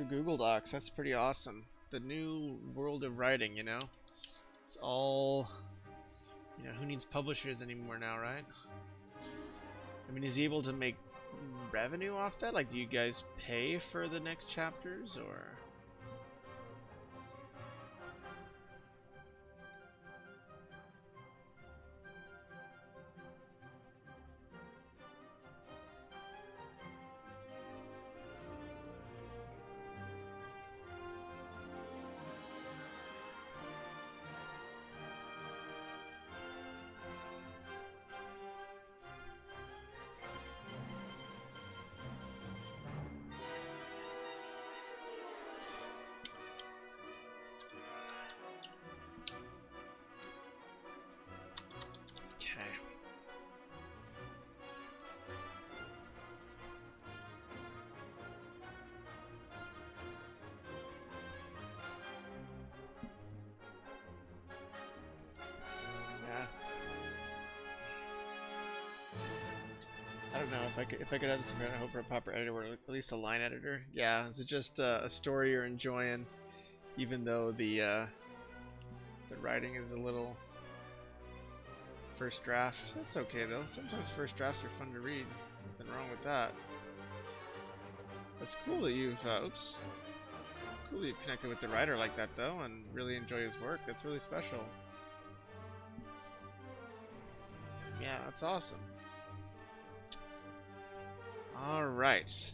Google Docs. That's pretty awesome. The new world of writing, you know? It's all, you know, who needs publishers anymore now, right? I mean, is he able to make revenue off that? Like, do you guys pay for the next chapters, or? I don't know if I could have this in front. I hope for a proper editor or at least a line editor. Yeah, is it just a story you're enjoying, even though the writing is a little first draft? That's okay though. Sometimes first drafts are fun to read. Nothing wrong with that. It's cool that you've cool that you've connected with the writer like that though, and really enjoy his work. That's really special. Yeah, that's awesome. Alright.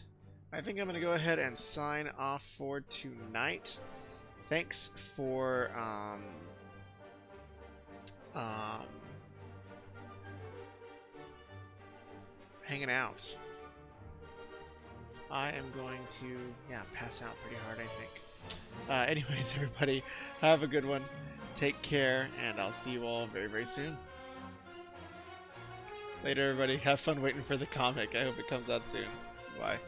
I think I'm going to go ahead and sign off for tonight. Thanks for hanging out. I am going to, pass out pretty hard, I think. Anyways, everybody, have a good one. Take care, and I'll see you all very, very soon. Later, everybody. Have fun waiting for the comic. I hope it comes out soon. Bye.